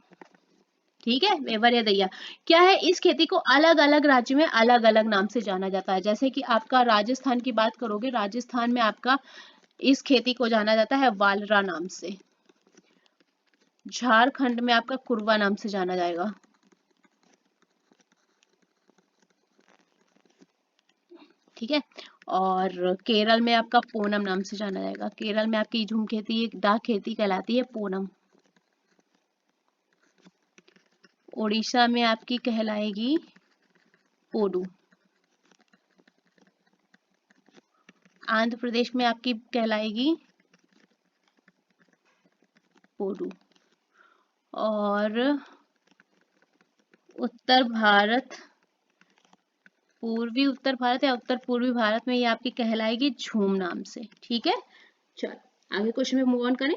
ठीक है, वेवर या दैया क्या है? इस खेती को अलग अलग राज्य में अलग अलग नाम से जाना जाता है। जैसे कि आपका राजस्थान की बात करोगे, राजस्थान में आपका इस खेती को जाना जाता है वालरा नाम से। झारखंड में आपका कुरवा नाम से जाना जाएगा। ठीक है, और केरल में आपका पूनम नाम से जाना जाएगा। केरल में आपकी झूम खेती, दाख खेती कहलाती है पूनम। उड़ीसा में आपकी कहलाएगी पोडू। आंध्र प्रदेश में आपकी कहलाएगी पोडू। और उत्तर भारत, पूर्वी उत्तर भारत या उत्तर पूर्वी भारत में ये आपकी कहलाएगी झूम नाम से। ठीक है, चलो आगे क्वेश्चन में मूव ऑन करें।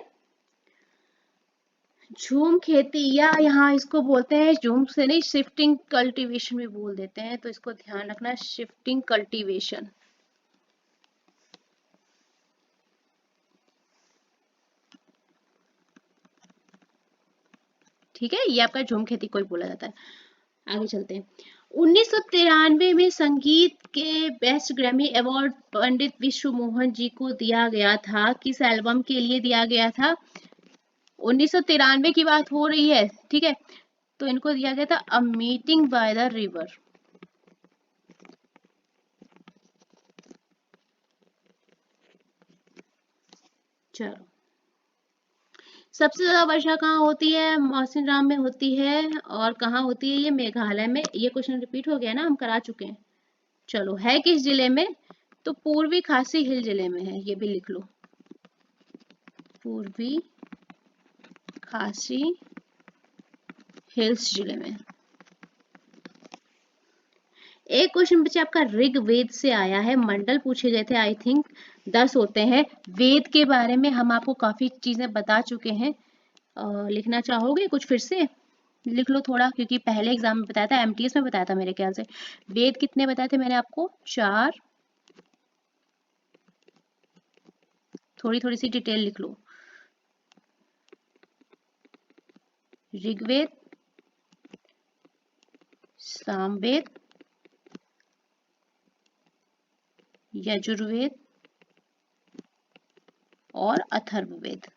झूम खेती, या यहाँ इसको बोलते हैं झूम से नहीं, शिफ्टिंग कल्टीवेशन भी बोल देते हैं, तो इसको ध्यान रखना, शिफ्टिंग कल्टीवेशन। ठीक है, ये आपका झूम खेती को ही बोला जाता है। आगे चलते हैं। 1993 में संगीत के बेस्ट ग्रैमी अवार्ड पंडित विश्व मोहन जी को दिया गया था। किस एल्बम के लिए दिया गया था? 1993 की बात हो रही है, ठीक है, तो इनको दिया गया था a meeting by the river. चलो, सबसे ज्यादा वर्षा कहाँ होती है? मौसिनराम में होती है। और कहाँ होती है? ये मेघालय में। ये क्वेश्चन रिपीट हो गया ना, हम करा चुके हैं। चलो, है किस जिले में? तो पूर्वी खासी हिल जिले में है, ये भी लिख लो, पूर्वी खासी हिल्स जिले में। एक क्वेश्चन बच्चे आपका ऋग्वेद से आया है, मंडल पूछे गए थे, आई थिंक 10 होते हैं। वेद के बारे में हम आपको काफी चीजें बता चुके हैं। लिखना चाहोगे कुछ फिर से? लिख लो थोड़ा, क्योंकि पहले एग्जाम में बताया था, एमटीएस में बताया था मेरे ख्याल से। वेद कितने बताए थे मैंने आपको? 4। थोड़ी थोड़ी सी डिटेल लिख लो। ऋग्वेद, सामवेद, यजुर्वेद और अथर्ववेद।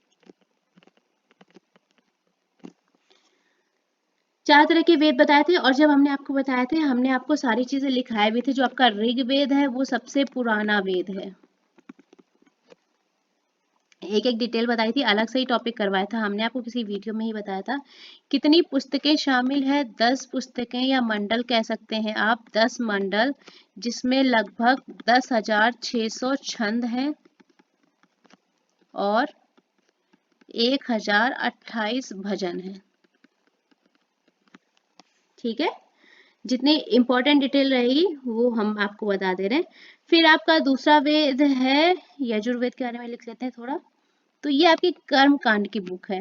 4 तरह के वेद बताए थे, और जब हमने आपको बताए थे, हमने आपको सारी चीजें लिखाए भी थे। जो आपका ऋग्वेद है वो सबसे पुराना वेद है। एक एक डिटेल बताई थी, अलग से ही टॉपिक करवाया था हमने आपको, किसी वीडियो में ही बताया था। कितनी पुस्तकें शामिल है? 10 पुस्तकें या मंडल कह सकते हैं आप, 10 मंडल, जिसमें लगभग 10,600 छंद हैं और 1028 भजन हैं। ठीक है, जितनी इंपॉर्टेंट डिटेल रहेगी वो हम आपको बता दे रहे हैं। फिर आपका दूसरा वेद है यजुर्वेद, के बारे में लिख लेते हैं थोड़ा। तो ये आपकी कर्म कांड की बुक है।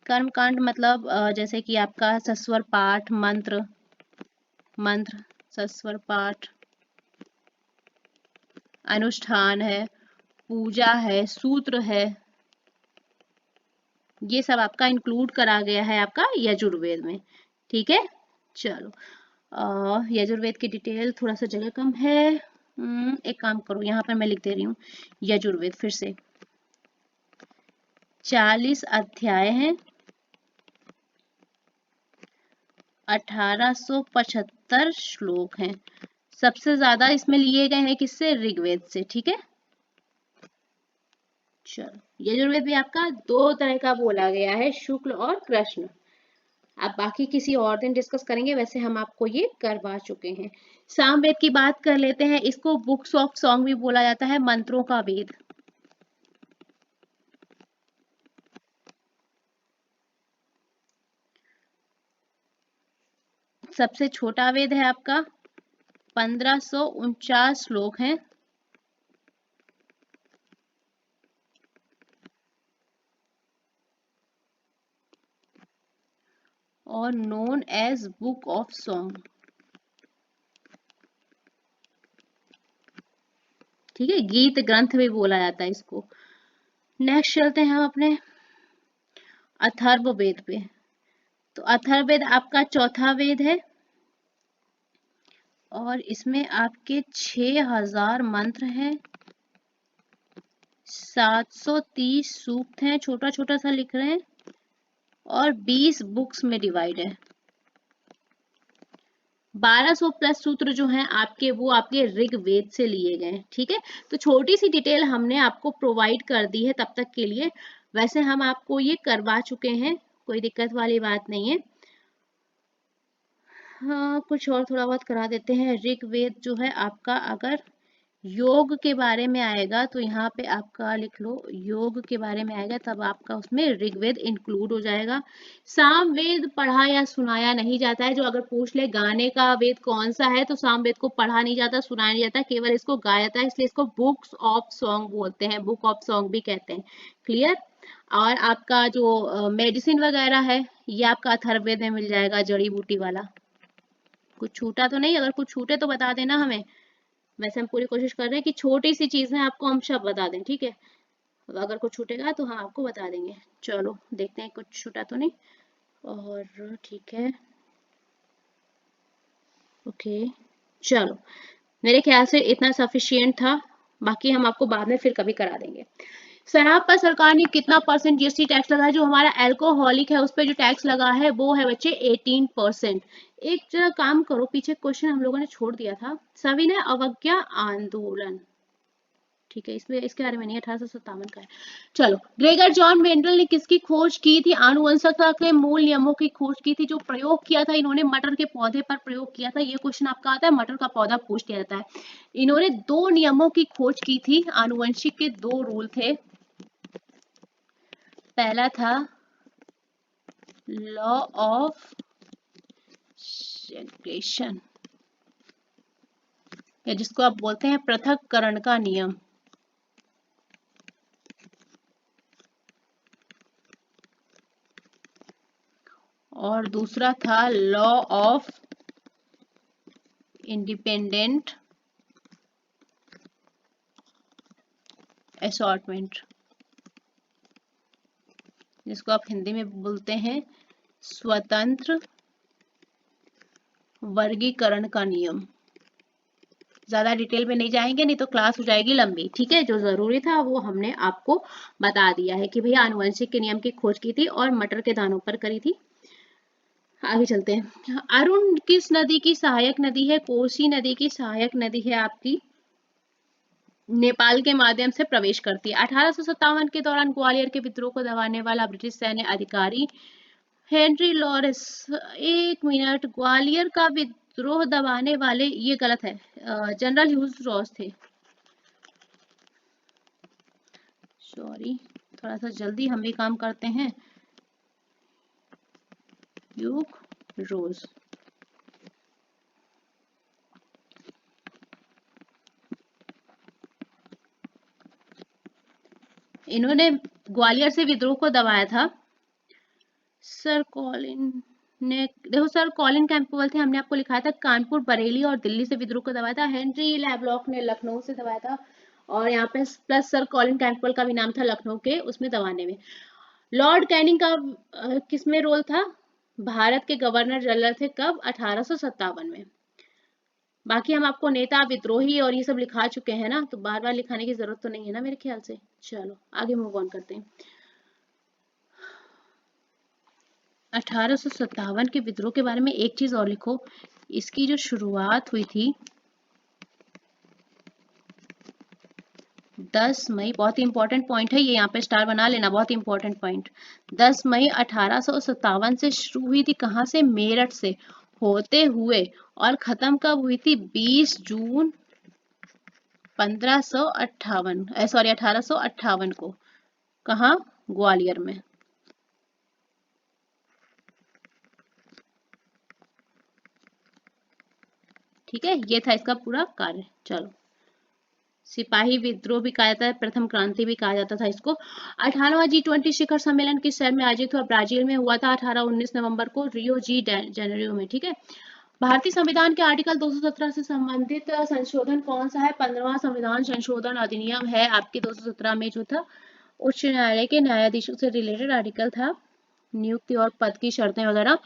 कर्म कांड मतलब जैसे कि आपका सस्वर पाठ, मंत्र मंत्र सस्वर पाठ, अनुष्ठान है, पूजा है, सूत्र है, ये सब आपका इंक्लूड करा गया है आपका यजुर्वेद में। ठीक है, चलो, यजुर्वेद की डिटेल, थोड़ा सा जगह कम है। एक काम करो, यहाँ पर मैं लिख दे रही हूँ यजुर्वेद फिर से। 40 अध्याय हैं, 1875 श्लोक हैं। सबसे ज्यादा इसमें लिए गए हैं किससे? ऋग्वेद से। ठीक है, चलो, यजुर्वेद भी आपका 2 तरह का बोला गया है, शुक्ल और कृष्ण। आप बाकी किसी और दिन डिस्कस करेंगे, वैसे हम आपको ये करवा चुके हैं। सामवेद की बात कर लेते हैं। इसको बुक्स ऑफ सॉन्ग भी बोला जाता है, मंत्रों का वेद। सबसे छोटा वेद है आपका, 1549 श्लोक हैं। और known as book of song. ठीक है, गीत ग्रंथ भी बोला जाता है इसको। नेक्स्ट चलते हैं हम अपने अथर्ववेद पे। तो अथर्ववेद आपका चौथा वेद है और इसमें आपके 6000 मंत्र हैं, 730 सूक्त हैं, छोटा छोटा सा लिख रहे हैं, और 20 बुक्स में डिवाइड है। 1200 प्लस सूत्र जो हैं आपके, वो आपके ऋग्वेद से लिए गए हैं। ठीक है, तो छोटी सी डिटेल हमने आपको प्रोवाइड कर दी है तब तक के लिए। वैसे हम आपको ये करवा चुके हैं, कोई दिक्कत वाली बात नहीं है। हाँ, कुछ और थोड़ा बहुत करा देते हैं। ऋग्वेद जो है आपका, अगर योग के बारे में आएगा तो यहाँ पे आपका लिख लो, योग के बारे में आएगा तब आपका उसमें ऋग्वेद इंक्लूड हो जाएगा। सामवेद पढ़ा या सुनाया नहीं जाता है। जो अगर पूछ ले गाने का वेद कौन सा है, तो सामवेद को पढ़ा नहीं जाता, सुनाया नहीं जाता, केवल इसको गाया जाता है, इसलिए इसको बुक्स ऑफ सॉन्ग बोलते हैं, बुक ऑफ सॉन्ग भी कहते हैं। क्लियर। और आपका जो मेडिसिन वगैरह है, ये आपका अथर्ववेद में मिल जाएगा, जड़ी बूटी वाला। कुछ छूटा तो नहीं? अगर कुछ छूटे तो बता देना हमें। वैसे हम पूरी कोशिश कर रहे हैं कि छोटी सी चीजें आपको हम सब बता दें। ठीक है, अगर कुछ छूटेगा तो हम आपको बता देंगे। चलो देखते हैं कुछ छूटा तो नहीं। और ठीक है, ओके, चलो मेरे ख्याल से इतना सफिशियंट था। बाकी हम आपको बाद में फिर कभी करा देंगे। शराब पर सरकार ने कितना परसेंट जीएसटी टैक्स लगा है? जो हमारा अल्कोहलिक है उस पर जो टैक्स लगा है वो है बच्चे 18%। एक जरा काम करो, पीछे क्वेश्चन हम लोगों ने छोड़ दिया था, सविनय अवज्ञा आंदोलन। ठीक है, इसमें इसके बारे में नहीं, 1857 का है। चलो, ग्रेगर जॉन मेंडल ने किसकी खोज की थी? आनुवंशिकता के मूल नियमों की खोज की थी। जो प्रयोग किया था इन्होंने, मटर के पौधे पर प्रयोग किया था। ये क्वेश्चन आपका आता है, मटर का पौधा पूछ लिया जाता है। इन्होंने 2 नियमों की खोज की थी। आनुवंशिक के 2 रूल थे। पहला था लॉ ऑफ सेग्रेगेशन, या जिसको आप बोलते हैं पृथक्करण का नियम। और दूसरा था लॉ ऑफ इंडिपेंडेंट असॉर्टमेंट, जिसको आप हिंदी में बोलते हैं स्वतंत्र वर्गीकरण का नियम। ज्यादा डिटेल में नहीं जाएंगे, नहीं तो क्लास हो जाएगी लंबी। ठीक है, जो जरूरी था वो हमने आपको बता दिया है कि भैया आनुवंशिक के नियम की खोज की थी और मटर के दानों पर करी थी। आगे चलते हैं। अरुण किस नदी की सहायक नदी है? कोसी नदी की सहायक नदी है आपकी, नेपाल के माध्यम से प्रवेश करती है। 1857 के दौरान ग्वालियर के विद्रोह को दबाने वाला ब्रिटिश सैन्य अधिकारी हेनरी लॉरेंस। एक मिनट, ग्वालियर का विद्रोह दबाने वाले, ये गलत है, जनरल ह्यूज रॉस थे। सॉरी, थोड़ा सा जल्दी हम भी काम करते हैं। Hugh Rose. इन्होंने ग्वालियर से विद्रोह को दबाया था। सर कॉलिन ने, देखो सर कॉलिन कैंपबेल थे, हमने आपको लिखा था कानपुर, बरेली और दिल्ली से विद्रोह को दबाया था। हेनरी लैवलॉक ने लखनऊ से दबाया था, और यहाँ पे प्लस सर कॉलिन कैंपबेल का भी नाम था लखनऊ के उसमें दबाने में। लॉर्ड कैनिंग का किसमें रोल था? भारत के गवर्नर जनरल थे। कब? 1857 में। बाकी हम आपको नेता, विद्रोही और ये सब लिखा चुके हैं ना, तो बार बार लिखाने की जरूरत तो नहीं है ना मेरे ख्याल से। चलो आगे मूव ऑन करते हैं। 1857 के विद्रोह के बारे में एक चीज और लिखो, इसकी जो शुरुआत हुई थी 10 मई, बहुत ही इंपॉर्टेंट पॉइंट है ये, यहाँ पे स्टार बना लेना, बहुत ही इंपॉर्टेंट पॉइंट। 10 मई 1857 से शुरू हुई थी, कहाँ से? मेरठ से होते हुए, और खत्म कब हुई थी? 20 जून 1558, सॉरी 1858 को। कहाँ? ग्वालियर में। ठीक है, ये था इसका पूरा कार्य। चलो, सिपाही विद्रोह भी कहा जाता है, प्रथम क्रांति भी कहा जाता था इसको। 18वां G20 शिखर सम्मेलन किस शहर में आयोजित हुआ? ब्राजील में हुआ था 18-19 नवंबर को, रियो जी जेनेरियो में। ठीक है, भारतीय संविधान के आर्टिकल 217 से संबंधित संशोधन कौन सा है? 15वां संविधान संशोधन अधिनियम है आपके 217 में, जो था उच्च न्यायालय के न्यायाधीशों से रिलेटेड आर्टिकल था, नियुक्ति और पद की शर्तें वगैरह।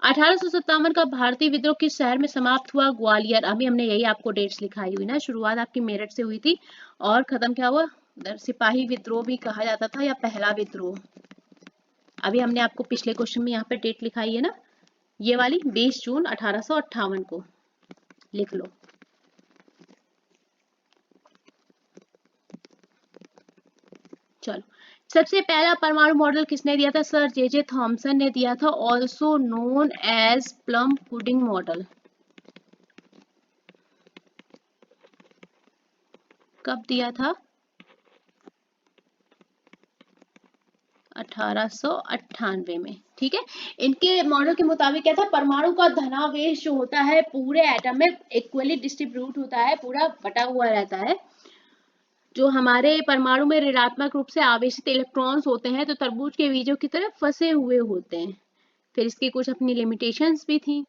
1857 का भारतीय विद्रोह किस शहर में समाप्त हुआ? ग्वालियर। अभी हमने यही आपको डेट्स लिखाई हुई ना, शुरुआत आपकी मेरठ से हुई थी और खत्म क्या हुआ? सिपाही विद्रोह भी कहा जाता था, या पहला विद्रोह। अभी हमने आपको पिछले क्वेश्चन में यहाँ पे डेट लिखाई है ना, ये वाली 20 जून 1858 को, लिख लो। चलो, सबसे पहला परमाणु मॉडल किसने दिया था? सर जे थॉमसन ने दिया था, also known as plum pudding model. कब दिया था? 1898 में। ठीक है, इनके मॉडल के मुताबिक क्या था? परमाणु का धनावेश जो होता है पूरे एटम में इक्वली डिस्ट्रीब्यूट होता है, पूरा बटा हुआ रहता है। जो हमारे परमाणु में ऋणात्मक रूप से आवेशित इलेक्ट्रॉन्स होते हैं तो तरबूज के बीजों की तरह फंसे हुए होते हैं। फिर इसकी कुछ अपनी लिमिटेशंस भी थी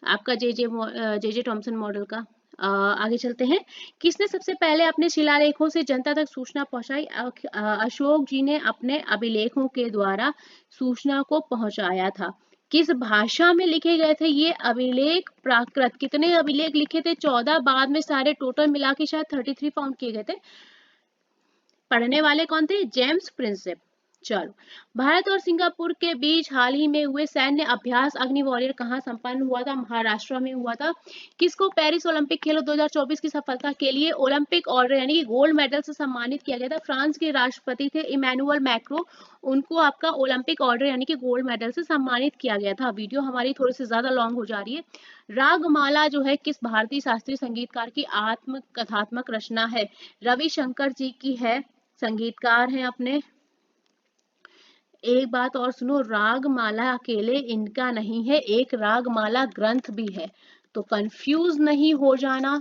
आपका जे थॉमसन मॉडल का। आगे चलते हैं, किसने सबसे पहले अपने शिलालेखों से जनता तक सूचना पहुंचाई? अशोक जी ने अपने अभिलेखों के द्वारा सूचना को पहुंचाया था। किस भाषा में लिखे गए थे ये अभिलेख? प्राकृत। कितने अभिलेख लिखे थे? 14, बाद में सारे टोटल मिला के शायद 33 फाउंड किए गए थे। पढ़ने वाले कौन थे? James Prinsep. चलो, भारत और सिंगापुर के बीच हाल ही में हुए सैन्य अभ्यास अग्नि वॉरियर कहाँ संपन्न हुआ था? महाराष्ट्र में हुआ था। किसको पेरिस ओलंपिक खेलों 2024 की सफलता के लिए ओलंपिक ऑर्डर यानी कि गोल्ड मेडल से सम्मानित किया गया था? फ्रांस के राष्ट्रपति थे इमैनुअल मैक्रो, उनको आपका ओलंपिक ऑर्डर यानी कि गोल्ड मेडल से सम्मानित किया गया था। वीडियो हमारी थोड़ी सी ज्यादा लॉन्ग हो जा रही है। रागमाला जो है किस भारतीय शास्त्रीय संगीतकार की आत्म कथात्मक रचना है? रविशंकर जी की है, संगीतकार हैं अपने। एक बात और सुनो, रागमाला अकेले इनका नहीं है, एक रागमाला ग्रंथ भी है, तो कंफ्यूज नहीं हो जाना।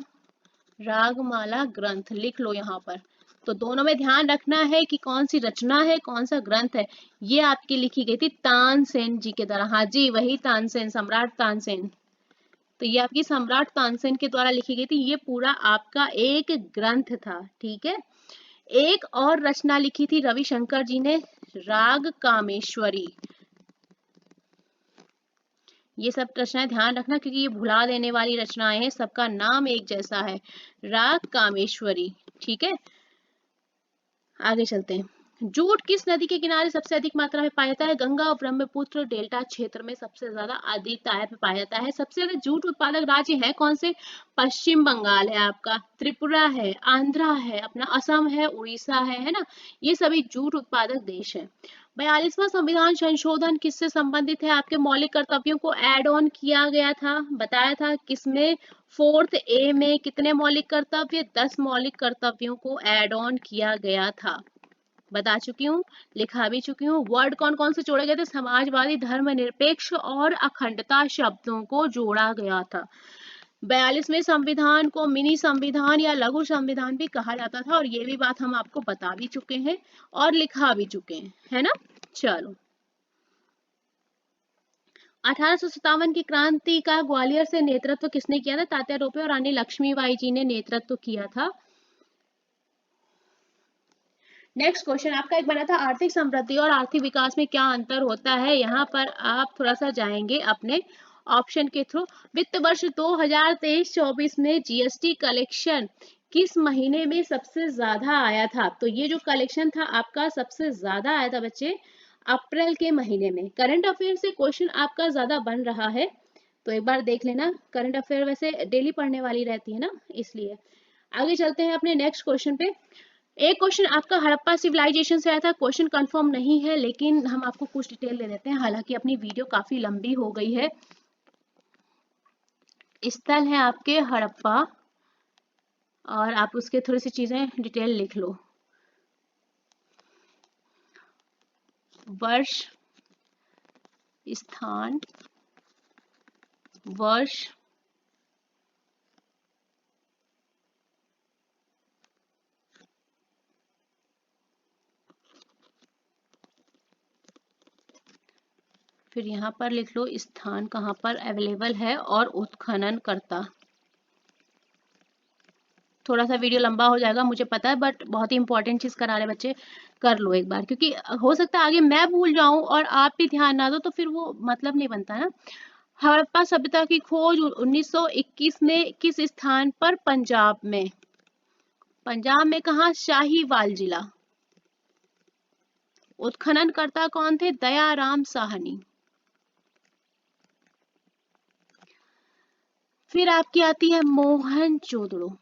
रागमाला ग्रंथ लिख लो यहाँ पर। तो दोनों में ध्यान रखना है कि कौन सी रचना है, कौन सा ग्रंथ है। ये आपकी लिखी गई थी तानसेन जी के द्वारा। हाँ जी, वही तानसेन, सम्राट तानसेन। तो ये आपकी सम्राट तानसेन के द्वारा लिखी गई थी, ये पूरा आपका एक ग्रंथ था। ठीक है, एक और रचना लिखी थी रविशंकर जी ने, राग कामेश्वरी। ये सब रचनाएं ध्यान रखना क्योंकि ये भुला देने वाली रचनाएं हैं, सबका नाम एक जैसा है, राग कामेश्वरी। ठीक है, आगे चलते हैं। जूट किस नदी के किनारे सबसे अधिक मात्रा में पाया जाता है? गंगा और ब्रह्मपुत्र डेल्टा क्षेत्र में सबसे ज्यादा अधिकता में पाया जाता है। सबसे ज्यादा जूट उत्पादक राज्य है कौन से? पश्चिम बंगाल है आपका, त्रिपुरा है, आंध्रा है, अपना असम है, उड़ीसा है ना, ये सभी जूट उत्पादक देश है। 42वां संविधान संशोधन किससे संबंधित है? आपके मौलिक कर्तव्यों को एड ऑन किया गया था, बताया था किसमें? 4th A में कितने मौलिक कर्तव्य? 10 मौलिक कर्तव्यों को एड ऑन किया गया था, बता चुकी हूँ, लिखा भी चुकी हूँ। वर्ड कौन कौन से जोड़े गए थे? समाजवादी, धर्मनिरपेक्ष और अखंडता शब्दों को जोड़ा गया था। 42वें संविधान को मिनी संविधान या लघु संविधान भी कहा जाता था, और ये भी बात हम आपको बता भी चुके हैं और लिखा भी चुके हैं, है ना। चलो, 1857 की क्रांति का ग्वालियर से नेतृत्व किसने किया था? तात्या टोपे और रानी लक्ष्मीबाई जी ने नेतृत्व किया था। नेक्स्ट क्वेश्चन आपका एक बना था, आर्थिक समृद्धि और आर्थिक विकास में क्या अंतर होता है? यहाँ पर आप थोड़ा सा जाएंगे अपने ऑप्शन के थ्रू। वित्त वर्ष 2023-24 में जीएसटी कलेक्शन किस महीने में सबसे ज्यादा आया था? तो ये जो कलेक्शन था आपका सबसे ज्यादा आया था बच्चे अप्रैल के महीने में। करंट अफेयर से क्वेश्चन आपका ज्यादा बन रहा है, तो एक बार देख लेना। करंट अफेयर वैसे डेली पढ़ने वाली रहती है ना, इसलिए। आगे चलते हैं अपने नेक्स्ट क्वेश्चन पे। एक क्वेश्चन आपका हड़प्पा सिविलाइजेशन से आया था, क्वेश्चन कंफर्म नहीं है लेकिन हम आपको कुछ डिटेल दे देते हैं, हालांकि अपनी वीडियो काफी लंबी हो गई है। स्थल है आपके हड़प्पा, और आप उसके थोड़ी सी चीजें डिटेल लिख लो। वर्ष, स्थान, वर्ष, फिर यहाँ पर लिख लो स्थान कहाँ पर अवेलेबल है और उत्खनन करता। थोड़ा सा वीडियो लंबा हो जाएगा मुझे पता है, बट बहुत ही इंपॉर्टेंट चीज करा रहे बच्चे, कर लो एक बार, क्योंकि हो सकता है आगे मैं भूल जाऊं और आप भी ध्यान ना दो तो फिर वो मतलब नहीं बनता ना। हड़प्पा सभ्यता की खोज 1921 में किस स्थान पर? पंजाब में। पंजाब में कहा? शाहीवाल जिला। उत्खननकर्ता कौन थे? दयाराम साहनी। फिर आपकी आती है मोहनजोदड़ो।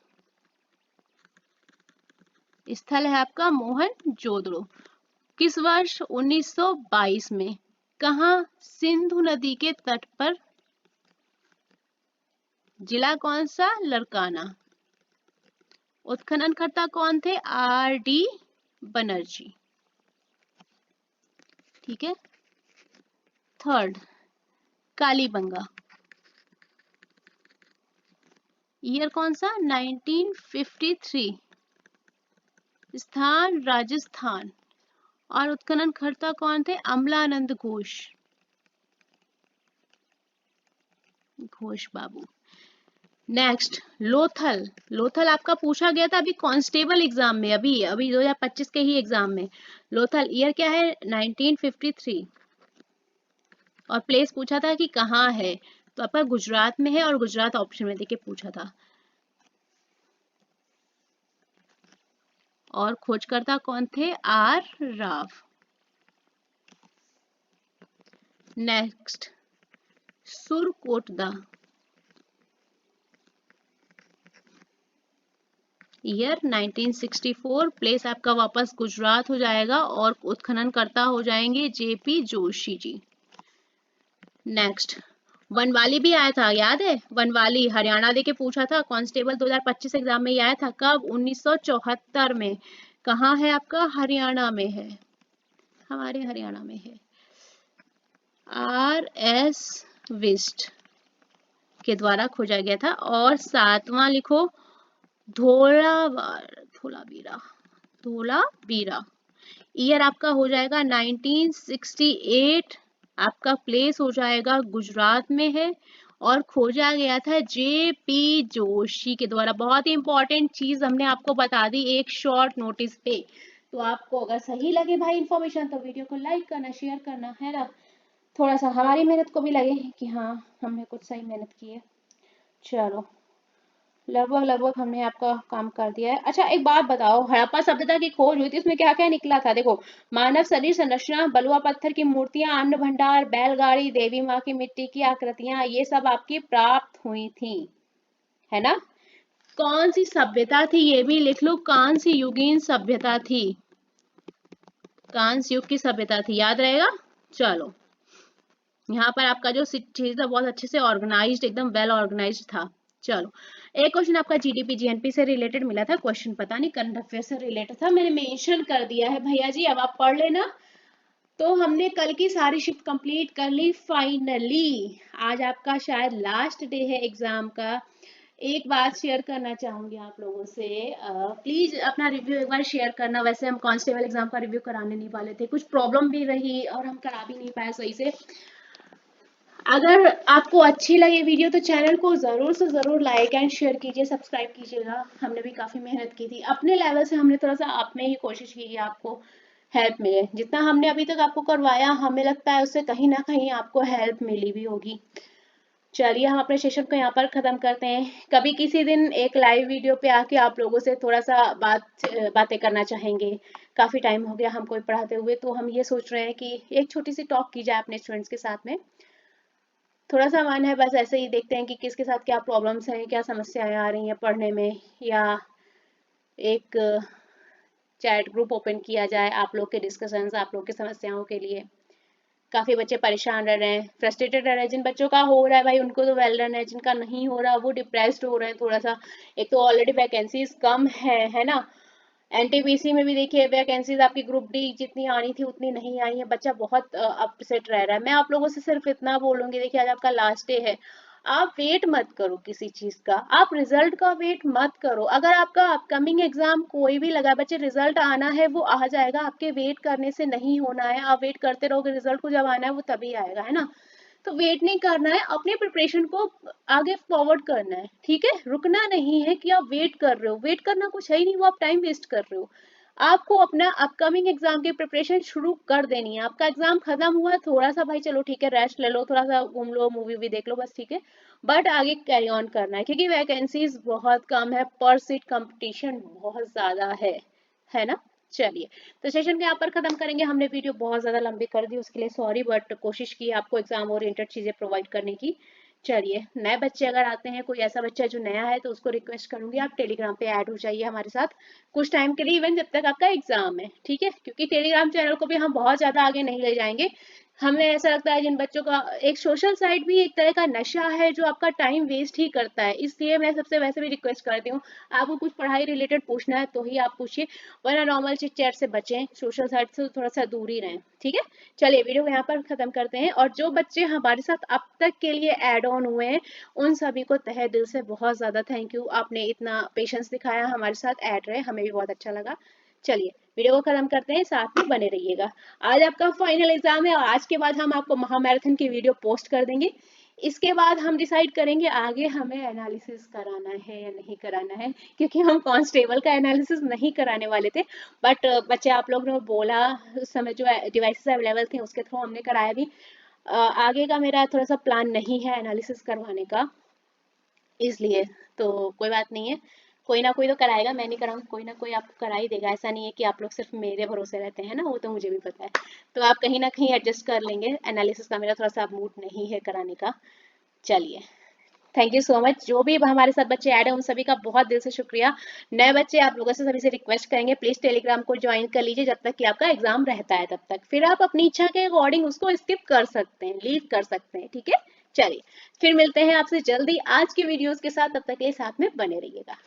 स्थल है आपका मोहनजोदड़ो। किस वर्ष? 1922 में। कहा? सिंधु नदी के तट पर। जिला कौन सा? लड़काना। उत्खननकर्ता कौन थे? R.D. बनर्जी। ठीक है। थर्ड, कालीबंगा। ईयर कौन सा? 1953। स्थान राजस्थान। और उत्खननकर्ता कौन थे? अमलानंद घोष। घोष बाबू। नेक्स्ट, लोथल। लोथल आपका पूछा गया था अभी कांस्टेबल एग्जाम में, अभी अभी 2025 के ही एग्जाम में। लोथल ईयर क्या है? 1953। और प्लेस पूछा था कि कहाँ है, तो आपका गुजरात में है, और गुजरात ऑप्शन में देके पूछा था। और खोजकर्ता कौन थे? R. Rao. Next, Surkotada. Year 1964। Place आपका वापस गुजरात हो जाएगा, और उत्खननकर्ता हो जाएंगे JP जोशी जी। नेक्स्ट, वनवाली भी आया था, याद है? वनवाली हरियाणा देके पूछा था, कांस्टेबल 2025 एग्जाम में ही आया था। कब? 1974 में। कहाँ है आपका? हरियाणा में है, हमारे हरियाणा में है। R.S. विस्ट के द्वारा खोजा गया था। और सातवां लिखो, धोलावीरा। धोलावीरा ईयर आपका हो जाएगा 1968। आपका प्लेस हो जाएगा गुजरात में है, और खोजा गया था JP जोशी के द्वारा। बहुत ही इंपॉर्टेंट चीज हमने आपको बता दी एक शॉर्ट नोटिस पे। तो आपको अगर सही लगे भाई इन्फॉर्मेशन तो वीडियो को लाइक करना, शेयर करना है ना, थोड़ा सा हमारी मेहनत को भी लगे कि हाँ हमने कुछ सही मेहनत की है। चलो, लगभग लगभग हमने आपका काम कर दिया है। अच्छा एक बात बताओ, हड़प्पा सभ्यता की खोज हुई थी, उसमें क्या क्या निकला था? देखो, मानव शरीर संरचना, बलुआ पत्थर की मूर्तियां, अन्न भंडार, बैलगाड़ी, देवी माँ की मिट्टी की आकृतियां, ये सब आपकी प्राप्त हुई थी, है ना? कौन सी सभ्यता थी ये भी लिख लो, कांस्य युगीन सभ्यता थी। कांस्य युग की सभ्यता थी, याद रहेगा। चलो, यहाँ पर आपका जो चीज था बहुत अच्छे से ऑर्गेनाइज्ड, एकदम वेल ऑर्गेनाइज्ड था। चलो, एक क्वेश्चन आपका GDP GNP से रिलेटेड मिला था, क्वेश्चन पता नहीं करंट अफेयर से रिलेटेड था, मैंने मेंशन कर दिया है भैया जी, अब आप पढ़ लेना। तो हमने कल की सारी शिफ्ट कंप्लीट कर ली फाइनली। आज आपका शायद लास्ट डे है एग्जाम का। एक बात शेयर करना चाहूंगी आप लोगों से, प्लीज अपना रिव्यू एक बार शेयर करना। वैसे हम कांस्टेबल एग्जाम का रिव्यू कराने नहीं वाले थे, कुछ प्रॉब्लम भी रही और हम करा भी नहीं पाए सही से। अगर आपको अच्छी लगे वीडियो तो चैनल को जरूर से जरूर लाइक एंड शेयर कीजिए, सब्सक्राइब कीजिएगा। हमने भी काफी मेहनत की थी अपने लेवल से, हमने थोड़ा सा आप में ही कोशिश की कि आपको हेल्प मिले। जितना हमने अभी तक आपको करवाया, हमें लगता है उससे कहीं ना कहीं आपको हेल्प मिली भी होगी। चलिए, हम अपने सेशन को यहाँ पर खत्म करते हैं। कभी किसी दिन एक लाइव वीडियो पे आके आप लोगों से थोड़ा सा बातें करना चाहेंगे। काफी टाइम हो गया हमको पढ़ाते हुए, तो हम ये सोच रहे हैं कि एक छोटी सी टॉक की जाए अपने स्टूडेंट्स के साथ में। थोड़ा सा मन है, बस ऐसे ही देखते हैं कि किसके साथ क्या प्रॉब्लम्स हैं, क्या समस्याएं आ रही हैं पढ़ने में, या एक चैट ग्रुप ओपन किया जाए आप लोग के डिस्कशंस, आप लोग की समस्याओं के लिए। काफी बच्चे परेशान रह रहे हैं, फ्रस्ट्रेटेड रह रहे हैं। जिन बच्चों का हो रहा है भाई उनको तो वेल रन है, जिनका नहीं हो रहा वो डिप्रेस्ड हो रहे हैं थोड़ा सा। एक तो ऑलरेडी वैकेंसीज कम है ना। एनटीपीसी में भी देखिए वैकेंसीज आपकी ग्रुप डी जितनी आनी थी उतनी नहीं आई है, बच्चा बहुत अपसेट रह रहा है। मैं आप लोगों से सिर्फ इतना बोलूंगी, देखिए आज आपका लास्ट डे है, आप वेट मत करो किसी चीज का, आप रिजल्ट का वेट मत करो। अगर आपका अपकमिंग एग्जाम कोई भी लगा बच्चे, रिजल्ट आना है वो आ जाएगा, आपके वेट करने से नहीं होना है। आप वेट करते रहोगे, रिजल्ट को जब आना है वो तभी आएगा, है ना। तो वेट नहीं करना है, अपने प्रिपरेशन को आगे फॉरवर्ड करना है, ठीक है। रुकना नहीं है कि आप वेट कर रहे हो, वेट करना कुछ है ही नहीं, वो आप टाइम वेस्ट कर रहे हो। आपको अपना अपकमिंग एग्जाम की प्रिपरेशन शुरू कर देनी है। आपका एग्जाम खत्म हुआ है, थोड़ा सा भाई चलो ठीक है रेस्ट ले लो, थोड़ा सा घूम लो, मूवी भी देख लो, बस ठीक है। बट आगे कैरी ऑन करना है क्योंकि वैकेंसीज बहुत कम है, पर सीट कंपटीशन बहुत ज्यादा है ना। चलिए, तो सेशन को यहाँ पर खत्म करेंगे। हमने वीडियो बहुत ज्यादा लंबी कर दी, उसके लिए सॉरी, बट कोशिश की आपको एग्जाम ओरिएंटेड चीजें प्रोवाइड करने की। चलिए, नए बच्चे अगर आते हैं, कोई ऐसा बच्चा जो नया है, तो उसको रिक्वेस्ट करूंगी आप टेलीग्राम पे ऐड हो जाइए हमारे साथ कुछ टाइम के लिए, इवन जब तक आपका एग्जाम है, ठीक है। क्योंकि टेलीग्राम चैनल को भी हम बहुत ज्यादा आगे नहीं ले जाएंगे। हमें ऐसा लगता है जिन बच्चों का एक सोशल साइड भी एक तरह का नशा है जो आपका टाइम वेस्ट ही करता है, इसलिए मैं सबसे वैसे भी रिक्वेस्ट करती हूँ, आपको कुछ पढ़ाई रिलेटेड पूछना है तो ही आप पूछिए, वरना नॉर्मल चिट चैट से बचें, सोशल साइट से थोड़ा सा दूर ही रहें, ठीक है। चलिए, वीडियो को यहाँ पर खत्म करते हैं। और जो बच्चे हमारे साथ अब तक के लिए एड ऑन हुए हैं उन सभी को तहे दिल से बहुत ज्यादा थैंक यू, आपने इतना पेशेंस दिखाया, हमारे साथ ऐड रहे, हमें भी बहुत अच्छा लगा। चलिए, वीडियो को खत्म करते हैं, साथ में बने रहिएगा। आज आपका फाइनल एग्जाम है और आज के बाद हम आपको महामैराथन की वीडियो पोस्ट कर देंगे। इसके बाद हम डिसाइड करेंगे आगे हमें एनालिसिस कराना है या नहीं कराना है, क्योंकि हम कांस्टेबल का एनालिसिस नहीं कराने वाले थे, बट बच्चे आप लोग ने बोला, उस समय जो डिवाइसेस अवेलेबल थे उसके थ्रू हमने कराया भी। आगे का मेरा थोड़ा सा प्लान नहीं है एनालिसिस करवाने का, इसलिए तो कोई बात नहीं है, कोई ना कोई तो कराएगा, मैं नहीं कराऊंगी, कोई ना कोई आपको करा ही देगा। ऐसा नहीं है कि आप लोग सिर्फ मेरे भरोसे रहते हैं ना, वो तो मुझे भी पता है। तो आप कहीं ना कहीं एडजस्ट कर लेंगे, एनालिसिस का मेरा थोड़ा सा मूड नहीं है कराने का। चलिए, थैंक यू सो मच। जो भी हमारे साथ बच्चे ऐड हैं उन सभी का बहुत दिल से शुक्रिया। नए बच्चे आप लोगों से सभी से रिक्वेस्ट करेंगे प्लीज टेलीग्राम को ज्वाइन कर लीजिए जब तक कि आपका एग्जाम रहता है, तब तक फिर आप अपनी इच्छा के अकॉर्डिंग उसको स्किप कर सकते हैं, लीव कर सकते हैं, ठीक है। चलिए, फिर मिलते हैं आपसे जल्दी आज के वीडियोस के साथ, तब तक के लिए साथ में बने रहिएगा।